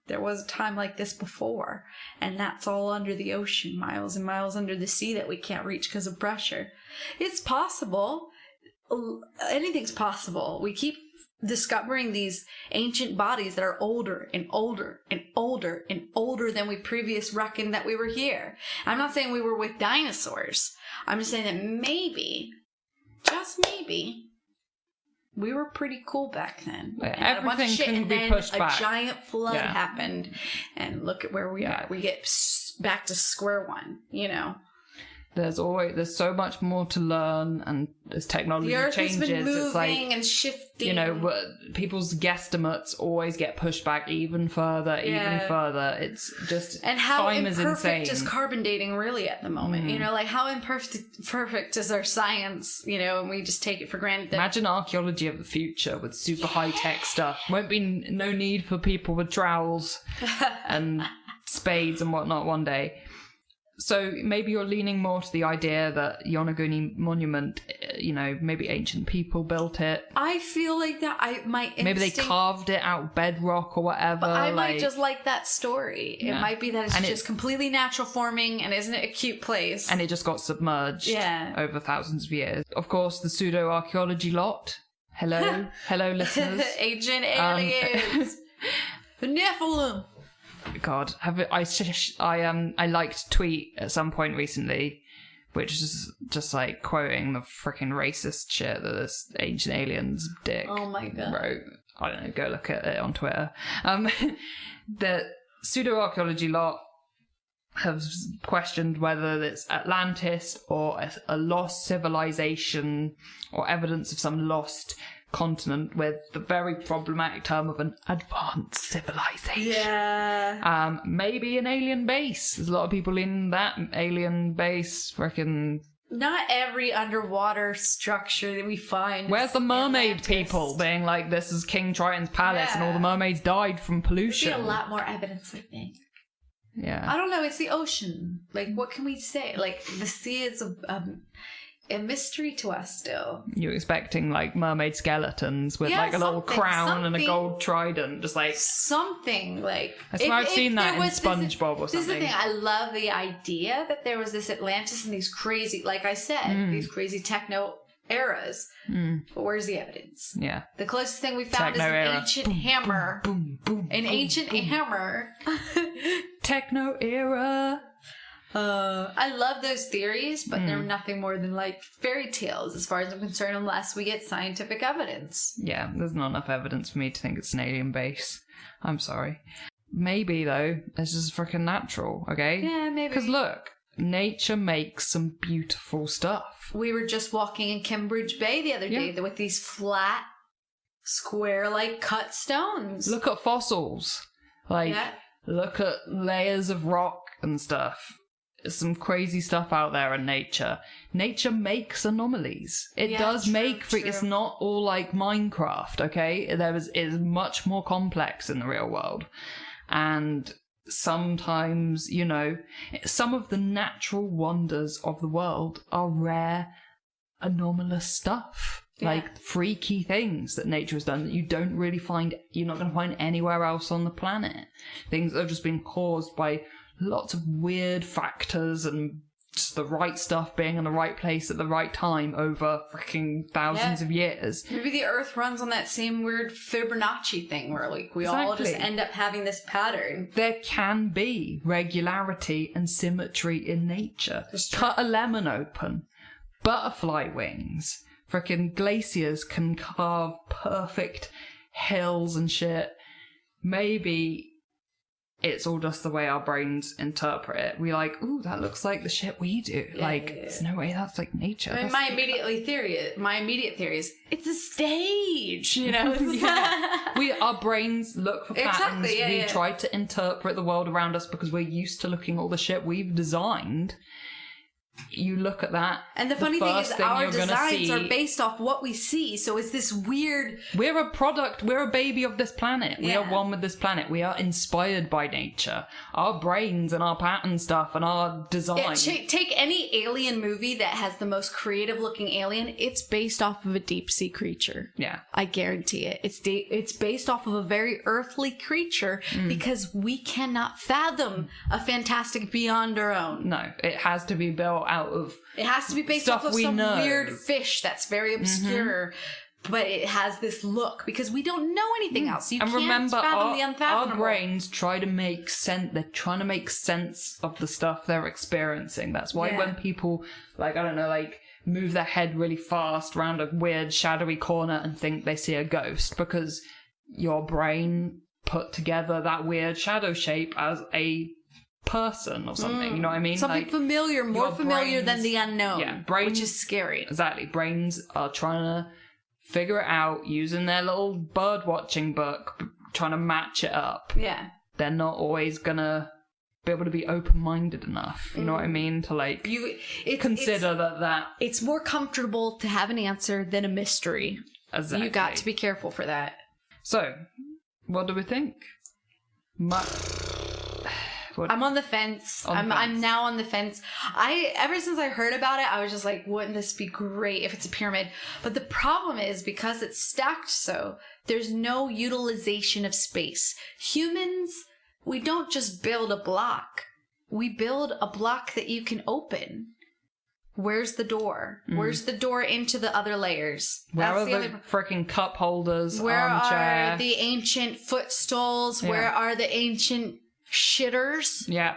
there was a time like this before, and that's all under the ocean, miles and miles under the sea that we can't reach because of pressure. It's possible. Anything's possible. We keep discovering these ancient bodies that are older and older and older and older than we previously reckoned that we were here. I'm not saying we were with dinosaurs. I'm just saying that maybe, just maybe, we were pretty cool back then. Everything can be pushed back. A giant flood happened, and look at where we are. We get back to square one, you know. There's so much more to learn, and as technology The Earth changes, has been moving it's like, and shifting. you know, people's guesstimates always get pushed back even further. It's just, and how time is imperfect insane. is carbon dating really at the moment? You know, like how imperfect is our science? You know, and we just take it for granted. Imagine archaeology of the future with super high tech stuff. Won't be no need for people with trowels and spades and whatnot one day. So maybe you're leaning more to the idea that Yonaguni Monument, you know, maybe ancient people built it. I feel like that. Maybe they carved it out bedrock or whatever. But I might just like that story. Yeah. It might be that it's just completely natural forming, and isn't it a cute place? And it just got submerged over thousands of years. Of course, the pseudo-archaeology lot. Hello, listeners. Ancient aliens. The Nephilim. God, I liked a tweet at some point recently, which is just like quoting the freaking racist shit that this ancient aliens dick wrote. I don't know, go look at it on Twitter. The pseudo-archaeology lot have questioned whether it's Atlantis or a lost civilization or evidence of some lost continent with the very problematic term of an advanced civilization. Yeah. Maybe an alien base. There's a lot of people in that alien base. Freaking. Not every underwater structure that we find. Where's the mermaid Atlantis. People being like, this is King Triton's palace and all the mermaids died from pollution? There'd be a lot more evidence, I think. Yeah. I don't know. It's the ocean. Like, what can we say? Like, the sea is a mystery to us still. You're expecting like mermaid skeletons with like a little crown and a gold trident, just like something like. I swear I've seen that in SpongeBob or something. This is the thing. I love the idea that there was this Atlantis and these crazy, like I said, these crazy techno eras. But where's the evidence? Yeah. The closest thing we found is an ancient hammer. Boom, boom, an ancient hammer. Techno era. I love those theories, but they're nothing more than like fairy tales as far as I'm concerned, unless we get scientific evidence. Yeah, there's not enough evidence for me to think it's an alien base. I'm sorry. Maybe, though, this is freaking natural, okay? Yeah, maybe. Because look, nature makes some beautiful stuff. We were just walking in Cambridge Bay the other day with these flat, square-like cut stones. Look at fossils. Like, look at layers of rock and stuff. Some crazy stuff out there in nature. Nature makes anomalies. It does make freak. It's not all like Minecraft, okay? It's much more complex in the real world. And sometimes, you know, some of the natural wonders of the world are rare, anomalous stuff. Like freaky things that nature has done that you don't really find, you're not going to find anywhere else on the planet. Things that have just been caused by lots of weird factors and just the right stuff being in the right place at the right time over freaking thousands of years. Maybe the Earth runs on that same weird Fibonacci thing where like we all just end up having this pattern. There can be regularity and symmetry in nature. Cut a lemon open. Butterfly wings. Freaking glaciers can carve perfect hills and shit. Maybe it's all just the way our brains interpret it. We like, ooh, that looks like the shit we do. There's no way that's like nature. I mean, my immediate theory is it's a stage, you know? Our brains look for patterns. We try to interpret the world around us because we're used to looking at all the shit we've designed. You look at that, and the funny thing is our designs are based off what we see, so it's this weird. We're a product, we're a baby of this planet. We are one with this planet. We are inspired by nature. Our brains and our pattern stuff and our design. Take any alien movie that has the most creative looking alien, it's based off of a deep sea creature. Yeah. I guarantee it. It's based off of a very earthly creature because we cannot fathom a fantastic beyond our own. No, it has to be built out of. It has to be based off of some weird fish that's very obscure, but it has this look because we don't know anything else. You can't fathom the unfathomable. Our brains try to make sense. They're trying to make sense of the stuff they're experiencing. That's why when people, like, I don't know, like, move their head really fast around a weird shadowy corner and think they see a ghost, because your brain put together that weird shadow shape as a person or something. You know what I mean? Something familiar, more familiar than the unknown. Yeah, brains, which is scary. Exactly. Brains are trying to figure it out using their little bird watching book, trying to match it up. Yeah. They're not always gonna be able to be open-minded enough. You know what I mean? To like consider that it's more comfortable to have an answer than a mystery. Exactly. You got to be careful for that. So, what do we think? I'm on the fence. I'm now on the fence. Ever since I heard about it, I was just like, wouldn't this be great if it's a pyramid? But the problem is, because it's stacked so, there's no utilization of space. Humans, we don't just build a block. We build a block that you can open. Where's the door? Where's the door into the other layers? Where are the freaking cup holders, Where armchair? are the ancient footstools? Where are the ancient shitters? Yeah.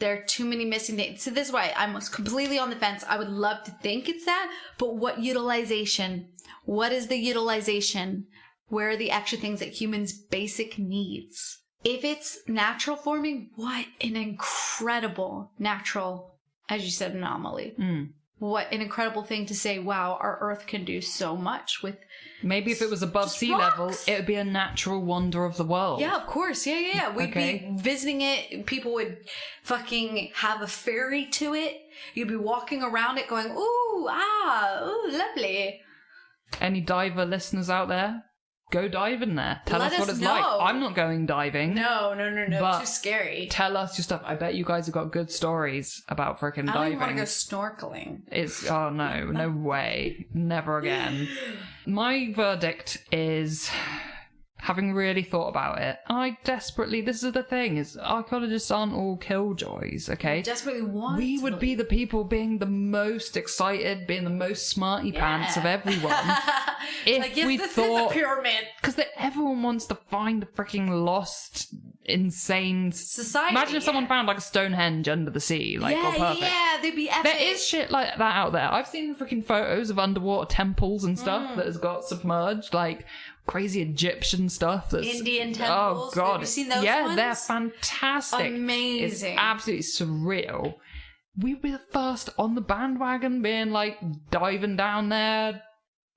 There are too many missing things. So this is why I'm completely on the fence. I would love to think it's that, but what utilization? What is the utilization? Where are the extra things that humans' basic needs? If it's natural forming, what an incredible natural, as you said, anomaly. What an incredible thing to say, wow, our Earth can do so much with... Maybe if it was above sea level, it would be a natural wonder of the world. Yeah, of course. Yeah. We'd be visiting it. People would fucking have a ferry to it. You'd be walking around it going, ooh, lovely. Any diver listeners out there? Go dive in there. Tell us what it's like. I'm not going diving. No. Too scary. Tell us your stuff. I bet you guys have got good stories about freaking diving. I don't want to go snorkeling. Oh no way. Never again. My verdict is, having really thought about it, this is the thing, is archaeologists aren't all killjoys, okay? I desperately want We would be the people being the most excited, being the most smarty pants of everyone. If we thought... the pyramid. Because everyone wants to find the freaking lost, insane... society. Imagine if someone found like a Stonehenge under the sea, like, all perfect. Yeah, they'd be epic. There is shit like that out there. I've seen freaking photos of underwater temples and stuff that has got submerged, like... crazy Egyptian stuff. Indian temples. Oh god, have you seen those yeah, ones? they're fantastic. Amazing. It's absolutely surreal. We'd be the first on the bandwagon, being like diving down there,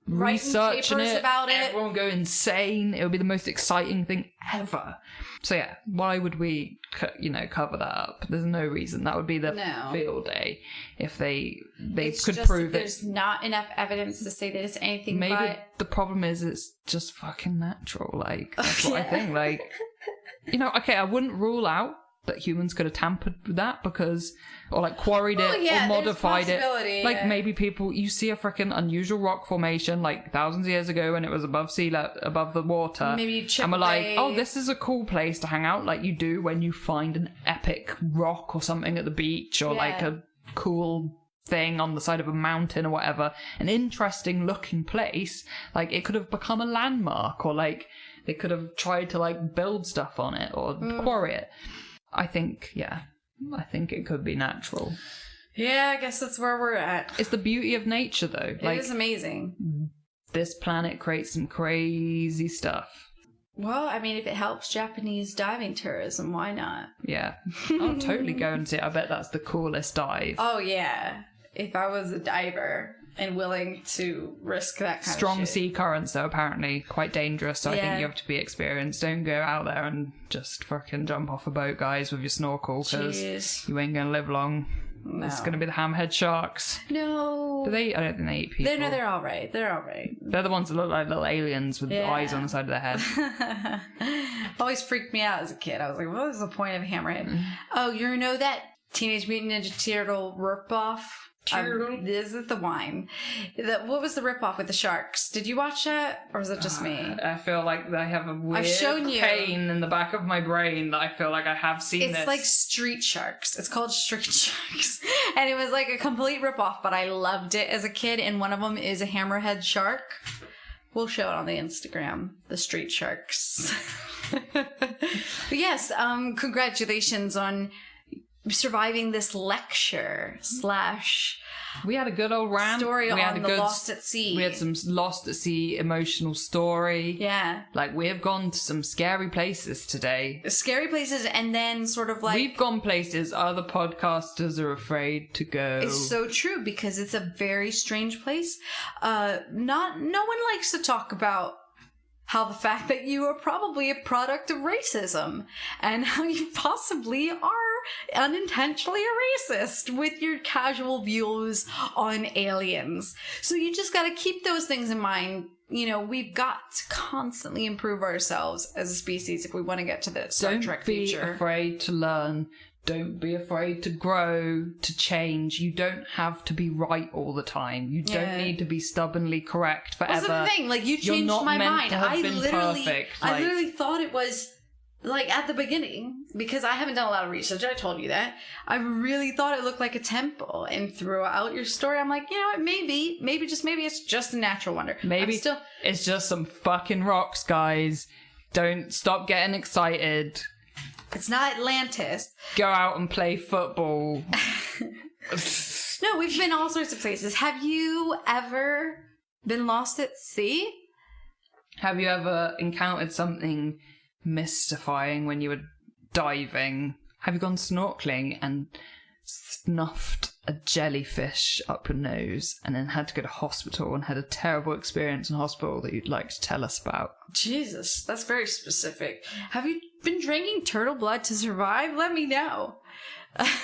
researching it. About it. Everyone go insane. It would be the most exciting thing ever. So yeah, why would we, cover that up? There's no reason. That would be the field day if they could prove it. There's not enough evidence to say that it's anything. Maybe the problem is it's just fucking natural. Like that's what I think. Like, I wouldn't rule out that humans could have tampered with that or like quarried it or modified it. Like maybe you see a freaking unusual rock formation like thousands of years ago when it was above sea level, above the water. Maybe you chip and we're away. like, oh, this is a cool place to hang out, like you do when you find an epic rock or something at the beach, or like a cool thing on the side of a mountain or whatever, an interesting looking place. Like it could have become a landmark, or like they could have tried to like build stuff on it or quarry it. I think it could be natural. Yeah, I guess that's where we're at. It's the beauty of nature, though. It is amazing. This planet creates some crazy stuff. Well, I mean, if it helps Japanese diving tourism, why not? Yeah. I'll totally go and see it. I bet that's the coolest dive. Oh, yeah. If I was a diver and willing to risk that kind Strong of shit. sea currents, though, apparently quite dangerous, so I think you have to be experienced. Don't go out there and just fucking jump off a boat, guys, with your snorkel, because you ain't gonna live long. No. It's gonna be the hammerhead sharks. No. I don't think they eat people. They're all right. They're the ones that look like little aliens with eyes on the side of their head. Always freaked me out as a kid. I was like, what is the point of a hammerhead? Oh, you know that Teenage Mutant Ninja Turtle ripoff? This is the wine. What was the ripoff with the sharks? Did you watch that, or was it just me? I feel like I have a weird pain in the back of my brain that I feel like I have seen this. It's like Street Sharks. It's called Street Sharks, and it was like a complete ripoff. But I loved it as a kid. And one of them is a hammerhead shark. We'll show it on the Instagram. The Street Sharks. But yes, congratulations on surviving this lecture / We had a good old rant. Story on the Lost at Sea. We had some Lost at Sea emotional story. Yeah. Like, we have gone to some scary places today. Scary places, and then sort of like... We've gone places other podcasters are afraid to go. It's so true, because it's a very strange place. No one likes to talk about how the fact that you are probably a product of racism, and how you possibly are unintentionally a racist with your casual views on aliens. So you just got to keep those things in mind. You know, we've got to constantly improve ourselves as a species if we want to get to the Star Trek future. Don't be afraid to learn. Don't be afraid to grow, to change. You don't have to be right all the time. You don't need to be stubbornly correct forever. That's the thing. Like, you changed my mind. I literally thought it was, like, at the beginning, because I haven't done a lot of research. I told you that. I really thought it looked like a temple. And throughout your story, I'm like, you know what? Maybe it's just a natural wonder. Maybe it's just some fucking rocks, guys. Don't stop getting excited. It's not Atlantis. Go out and play football. No, we've been all sorts of places. Have you ever been lost at sea? Have you ever encountered something mystifying when you were diving? Have you gone snorkeling and snuffed a jellyfish up your nose and then had to go to hospital and had a terrible experience in hospital that you'd like to tell us about? Jesus, that's very specific. Have you been drinking turtle blood to survive? Let me know.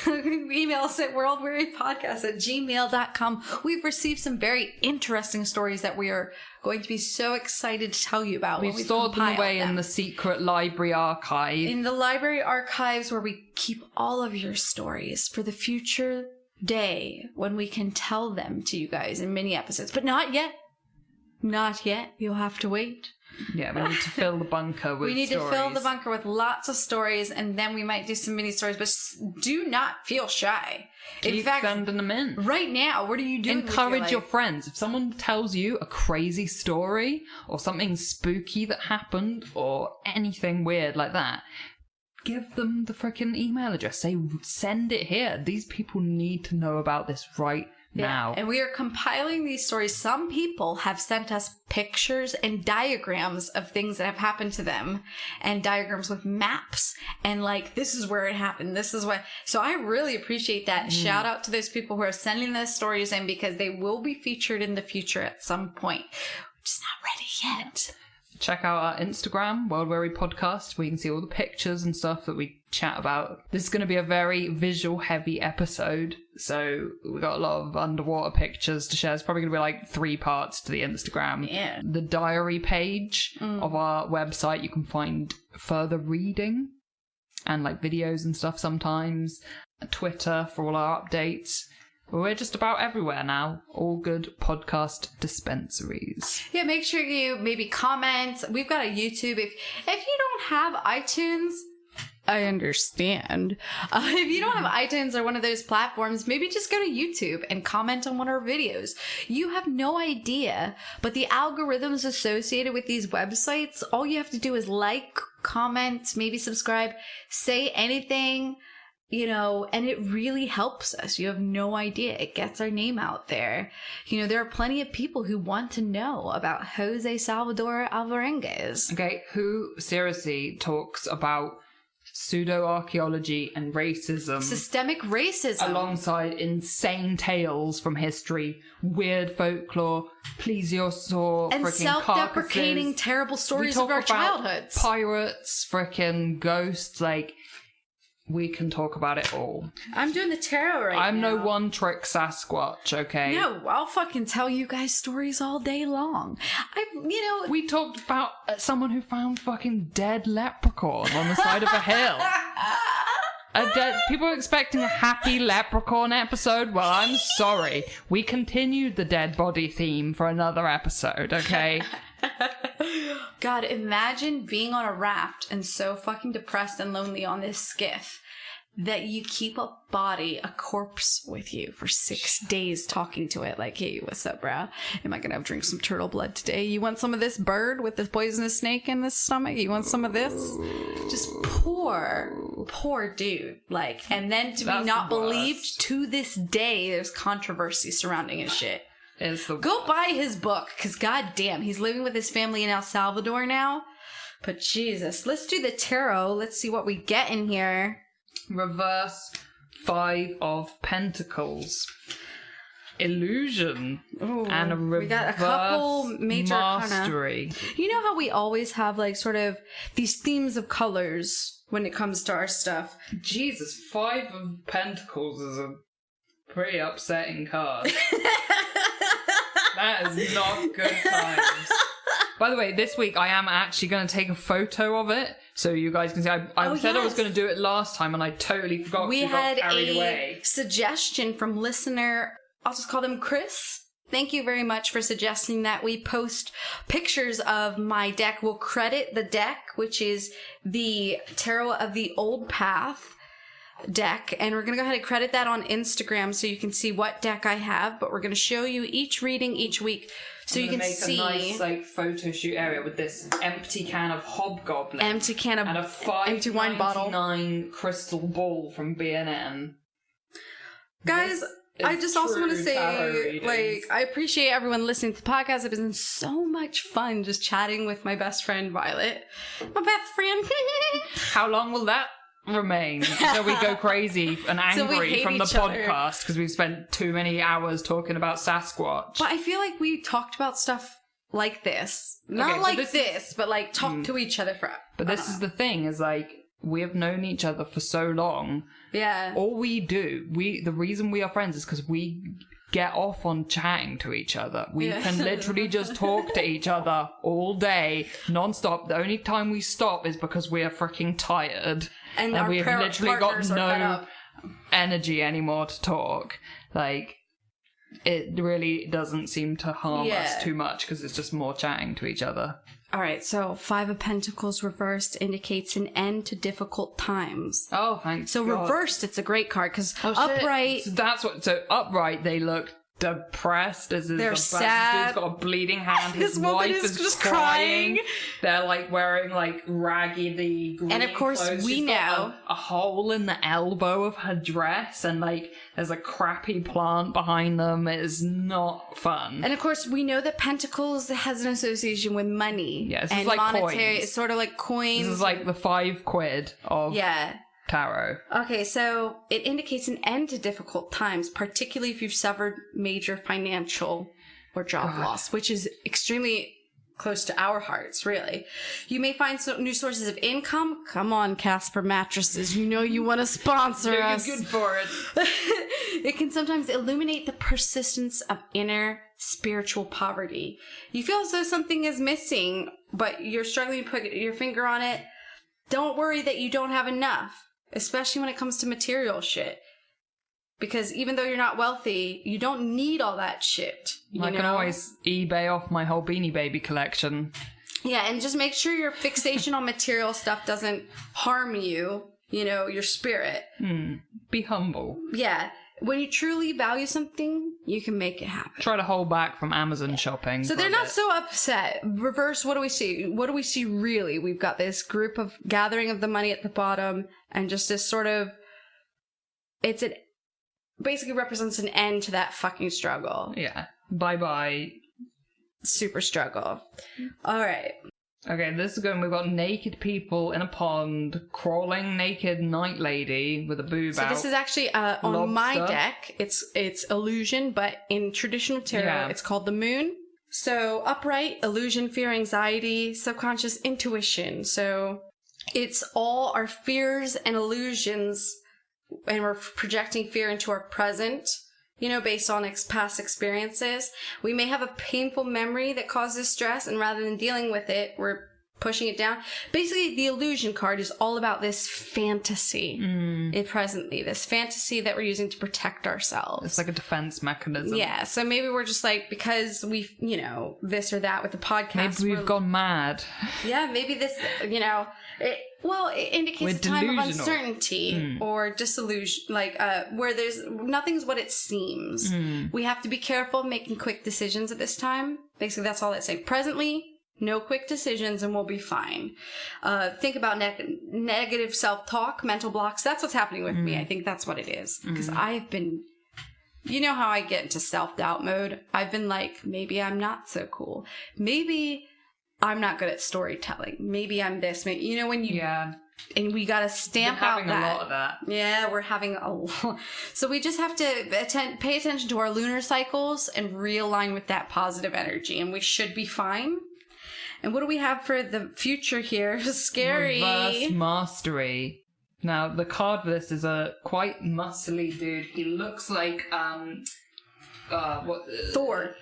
Email us at worldwearypodcast@gmail.com. We've received some very interesting stories that we are going to be so excited to tell you about. We've stored them away in the secret library archive. In the library archives, where we keep all of your stories for the future day when we can tell them to you guys in mini episodes. But not yet. Not yet. You'll have to wait. Yeah, we need to fill the bunker with stories. We need to fill the bunker with lots of stories, and then we might do some mini stories, but do not feel shy. Keep sending them in. Right now, what are you doing? Encourage your friends. If someone tells you a crazy story or something spooky that happened or anything weird like that, give them the freaking email address. Say, send it here. These people need to know about this right now. And we are compiling these stories. Some people have sent us pictures and diagrams of things that have happened to them, and diagrams with maps, and like, this is where it happened, this is what. So I really appreciate that. Shout out to those people who are sending those stories in, because they will be featured in the future at some point. We're just not ready yet. Check out our Instagram, World Weary Podcast, where you can see all the pictures and stuff that we chat about. This is going to be a very visual heavy episode, so we got a lot of underwater pictures to share. It's probably going to be like 3 parts to the Instagram. Yeah. The diary page of our website, you can find further reading and like videos and stuff sometimes. Twitter for all our updates. We're just about everywhere now. All good podcast dispensaries. Yeah, make sure you maybe comment. We've got a YouTube. If you don't have iTunes, I understand. If you don't have iTunes or one of those platforms, maybe just go to YouTube and comment on one of our videos. You have no idea, but the algorithms associated with these websites, all you have to do is like, comment, maybe subscribe, say anything, you know, and it really helps us. You have no idea. It gets our name out there. You know, there are plenty of people who want to know about Jose Salvador Alvarenga. Okay, who seriously talks about pseudo-archaeology and racism. Systemic racism. Alongside insane tales from history, weird folklore, plesiosaur, and self-deprecating terrible stories of our childhoods. Pirates, frickin' ghosts, like... We can talk about it all. I'm doing the tarot right now. I'm no one-trick Sasquatch, okay? No, I'll fucking tell you guys stories all day long. We talked about someone who found fucking dead leprechaun on the side of a hill. People are expecting a happy leprechaun episode. Well, I'm sorry. We continued the dead body theme for another episode, okay? God, imagine being on a raft and so fucking depressed and lonely on this skiff that you keep a corpse with you for 6 days talking to it like, hey, what's up, bro? Am I gonna drink some turtle blood today? You want some of this bird with this poisonous snake in this stomach? You want some of this? Just poor dude. Like, and then to be not believed to this day, there's controversy surrounding his shit. Go buy his book, because goddamn, he's living with his family in El Salvador now. But Jesus, let's do the tarot. Let's see what we get in here. Reverse 5 of Pentacles. Illusion. Ooh, and a reverse we got a couple major mastery. You know how we always have like sort of these themes of colors when it comes to our stuff? Jesus, 5 of Pentacles is a pretty upsetting card. That is not good times. By the way, this week I am actually going to take a photo of it so you guys can see. I said I was going to do it last time and I totally forgot. We had got carried a away. suggestion from listener, I'll just call them Chris. Thank you very much for suggesting that we post pictures of my deck. We'll credit the deck, which is the Tarot of the Old Path deck, and we're going to go ahead and credit that on Instagram so you can see what deck I have, but we're going to show you each reading each week so you can see. I'm make a nice like photo shoot area with this empty can of Hobgoblin, and a empty wine bottle, $5.99 crystal ball from B&M. Guys, I just also want to say, like, I appreciate everyone listening to the podcast. It has been so much fun just chatting with my best friend Violet, my best friend. How long will that remain until we go crazy and angry from the podcast because we've spent too many hours talking about Sasquatch? But I feel like we talked about stuff like this, not like this, but like talk to each other for. But this is the thing: is like we have known each other for so long. Yeah. All we do, the reason we are friends is because we get off on chatting to each other. We can literally just talk to each other all day, non-stop. The only time we stop is because we are freaking tired. And we have literally got no energy anymore to talk. Like, it really doesn't seem to harm us too much because it's just more chatting to each other. All right, so 5 of Pentacles reversed indicates an end to difficult times. Oh, thanks. So God. Reversed, it's a great card because upright. So upright, they look depressed. They're sad. This dude's got a bleeding hand. His woman wife is just crying. They're like wearing like raggedy green and of course clothes. we She's know got a hole in the elbow of her dress, and like there's a crappy plant behind them. It is not fun. And of course we know that Pentacles has an association with money. Yeah, and like monetary. coins. It's sort of like coins. This is like the £5 of tarot. Okay, so it indicates an end to difficult times, particularly if you've suffered major financial or job loss, which is extremely close to our hearts, really. You may find some new sources of income. Come on, Casper Mattresses. You know you want to sponsor us. You're good for it. It can sometimes illuminate the persistence of inner spiritual poverty. You feel as though something is missing, but you're struggling to put your finger on it. Don't worry that you don't have enough. Especially when it comes to material shit. Because even though you're not wealthy, you don't need all that shit. I can always eBay off my whole Beanie Baby collection. Yeah, and just make sure your fixation on material stuff doesn't harm you, your spirit. Be humble. Yeah. When you truly value something, you can make it happen. Try to hold back from Amazon shopping. So they're not so upset. Reverse, what do we see? What do we see really? We've got this group of gathering of the money at the bottom and just this sort of... basically represents an end to that fucking struggle. Yeah. Bye-bye. Super struggle. All right. Okay, this is good. We've got naked people in a pond, crawling naked night lady with a boob out. So this is actually on my deck. It's illusion, but in traditional tarot, it's called the moon. So upright, illusion, fear, anxiety, subconscious, intuition. So it's all our fears and illusions, and we're projecting fear into our present. Based on past experiences. We may have a painful memory that causes stress, and rather than dealing with it, we're pushing it down. Basically, the illusion card is all about this fantasy presently, this fantasy that we're using to protect ourselves. It's like a defense mechanism. Yeah, so maybe we're just like, because we've, this or that with the podcast. Maybe we've gone mad. Yeah, maybe this, Well, it indicates a time of uncertainty or disillusion, like where nothing's what it seems. We have to be careful making quick decisions at this time. Basically, that's all it's saying. Presently, no quick decisions and we'll be fine. Think about negative self-talk, mental blocks. That's what's happening with me. I think that's what it is. Because I've been... You know how I get into self-doubt mode? I've been like, maybe I'm not so cool. Maybe I'm not good at storytelling. Maybe I'm this. Maybe, you know, when you... Yeah. And we got to stamp out that. Having a lot of that. Yeah, we're having a lot. So we just have to pay attention to our lunar cycles and realign with that positive energy. And we should be fine. And what do we have for the future here? Scary. Reverse mastery. Now, the card for this is a quite muscly dude. He looks like, Thor.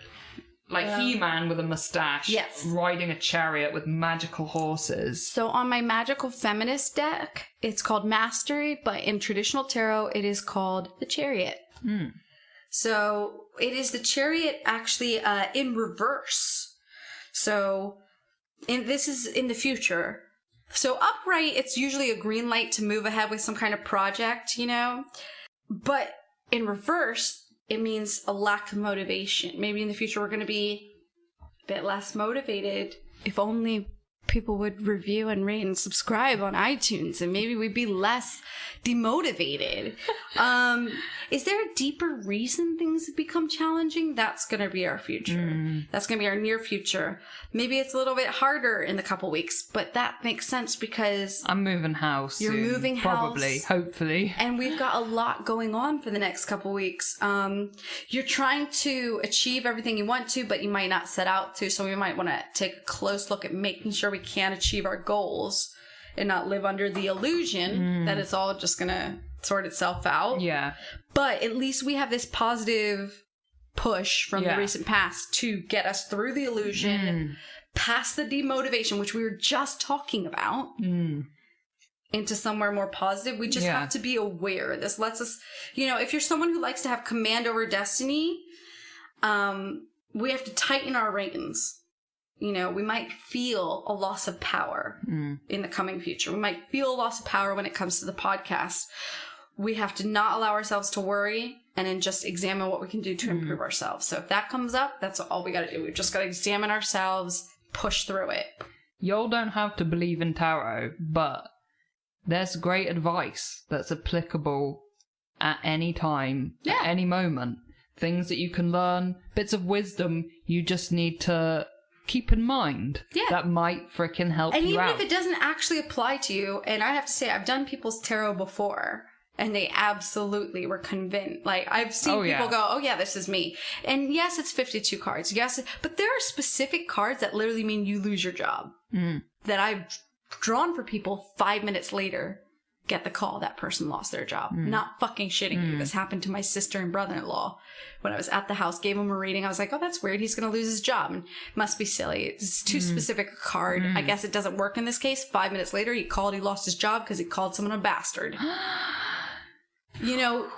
Like He-Man with a mustache. Yes. Riding a chariot with magical horses. So on my Magical Feminist deck, it's called Mastery, but in traditional tarot, it is called the Chariot. So it is the Chariot actually in reverse. So this is in the future. So upright, it's usually a green light to move ahead with some kind of project, you know? But in reverse, it means a lack of motivation. Maybe in the future we're going to be a bit less motivated. If only people would review and rate and subscribe on iTunes, and maybe we'd be less demotivated. Is there a deeper reason things have become challenging? That's going to be our future. That's going to be our near future. Maybe it's a little bit harder in the couple weeks, but that makes sense because I'm moving house. You're soon, moving house. Probably, hopefully. And we've got a lot going on for the next couple weeks. You're trying to achieve everything you want to, but you might not set out to. So we might want to take a close look at making sure we can achieve our goals and not live under the illusion that it's all just going to sort itself out. Yeah. But at least we have this positive push from the recent past to get us through the illusion, past the demotivation, which we were just talking about, into somewhere more positive. We just have to be aware. This lets us, you know, if you're someone who likes to have command over destiny, we have to tighten our reins. You know, we might feel a loss of power in the coming future. We might feel a loss of power when it comes to the podcast. We have to not allow ourselves to worry and then just examine what we can do to improve ourselves. So if that comes up, that's all we got to do. We've just got to examine ourselves, push through it. Y'all don't have to believe in tarot, but there's great advice that's applicable at any time, at any moment. Things that you can learn, bits of wisdom you just need to keep in mind that might frickin' help you out. And even if it doesn't actually apply to you, and I have to say, I've done people's tarot before, and they absolutely were convinced. Like, I've seen people go, oh yeah, this is me. And yes, it's 52 cards. Yes, but there are specific cards that literally mean you lose your job. That I've drawn for people 5 minutes later, get the call, that person lost their job. Not fucking shitting you. This happened to my sister and brother-in-law. When I was at the house, gave him a reading. I was like, oh, that's weird. He's going to lose his job. And must be silly. It's too specific a card. I guess it doesn't work in this case. 5 minutes later, he called, he lost his job because he called someone a bastard. You know,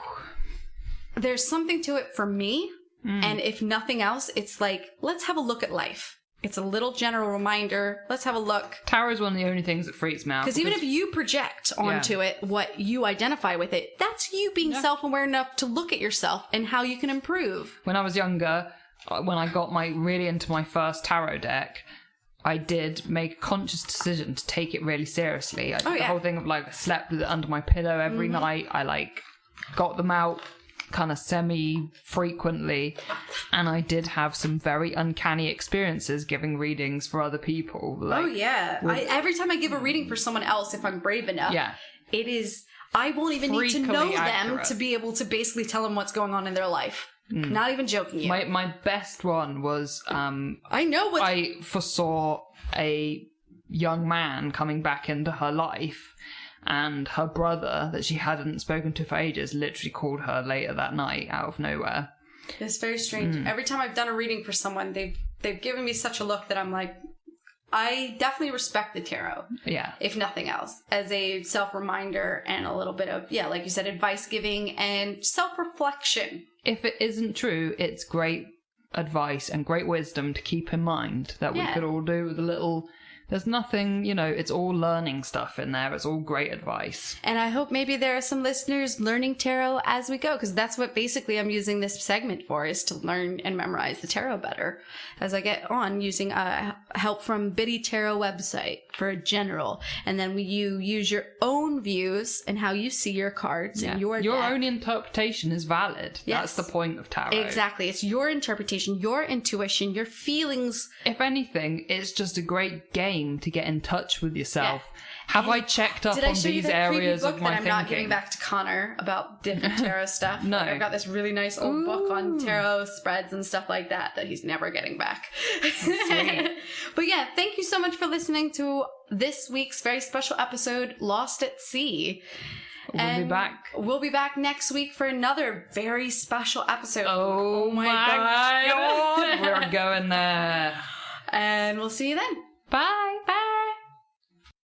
there's something to it for me. And if nothing else, it's like, let's have a look at life. It's a little general reminder. Let's have a look. Tarot is one of the only things that freaks me out. Because even if you project onto it what you identify with it, that's you being self-aware enough to look at yourself and how you can improve. When I was younger, when I got really into my first tarot deck, I did make a conscious decision to take it really seriously. I did the whole thing of I slept with it under my pillow every night. I got them out kind of semi-frequently, and I did have some very uncanny experiences giving readings for other people. Every time I give a reading for someone else, if I'm brave enough, it is, I won't even need to know them to be able to basically tell them what's going on in their life. Not even joking you. My best one was, I foresaw a young man coming back into her life, and her brother that she hadn't spoken to for ages literally called her later that night out of nowhere. It's very strange. Every time I've done a reading for someone, they've given me such a look that I'm like, I definitely respect the tarot. Yeah. If nothing else. As a self-reminder and a little bit of, like you said, advice giving and self-reflection. If it isn't true, it's great advice and great wisdom to keep in mind that we could all do with a little... There's nothing, it's all learning stuff in there. It's all great advice. And I hope maybe there are some listeners learning tarot as we go, because that's what basically I'm using this segment for, is to learn and memorize the tarot better as I get on, using help from Biddy Tarot website for a general. And then you use your own views and how you see your cards and your deck. Own interpretation is valid. Yes. That's the point of tarot. Exactly. It's your interpretation, your intuition, your feelings. If anything, it's just a great game to get in touch with yourself. Yeah. Have I checked up on these areas of my thinking? I'm not giving back to Connor about different tarot stuff. No. I've got this really nice old book on tarot spreads and stuff like that he's never getting back. Sweet. But yeah, thank you so much for listening to this week's very special episode, Lost at Sea. We'll be back next week for another very special episode. Oh my God. We're going there. And we'll see you then. Bye. Bye.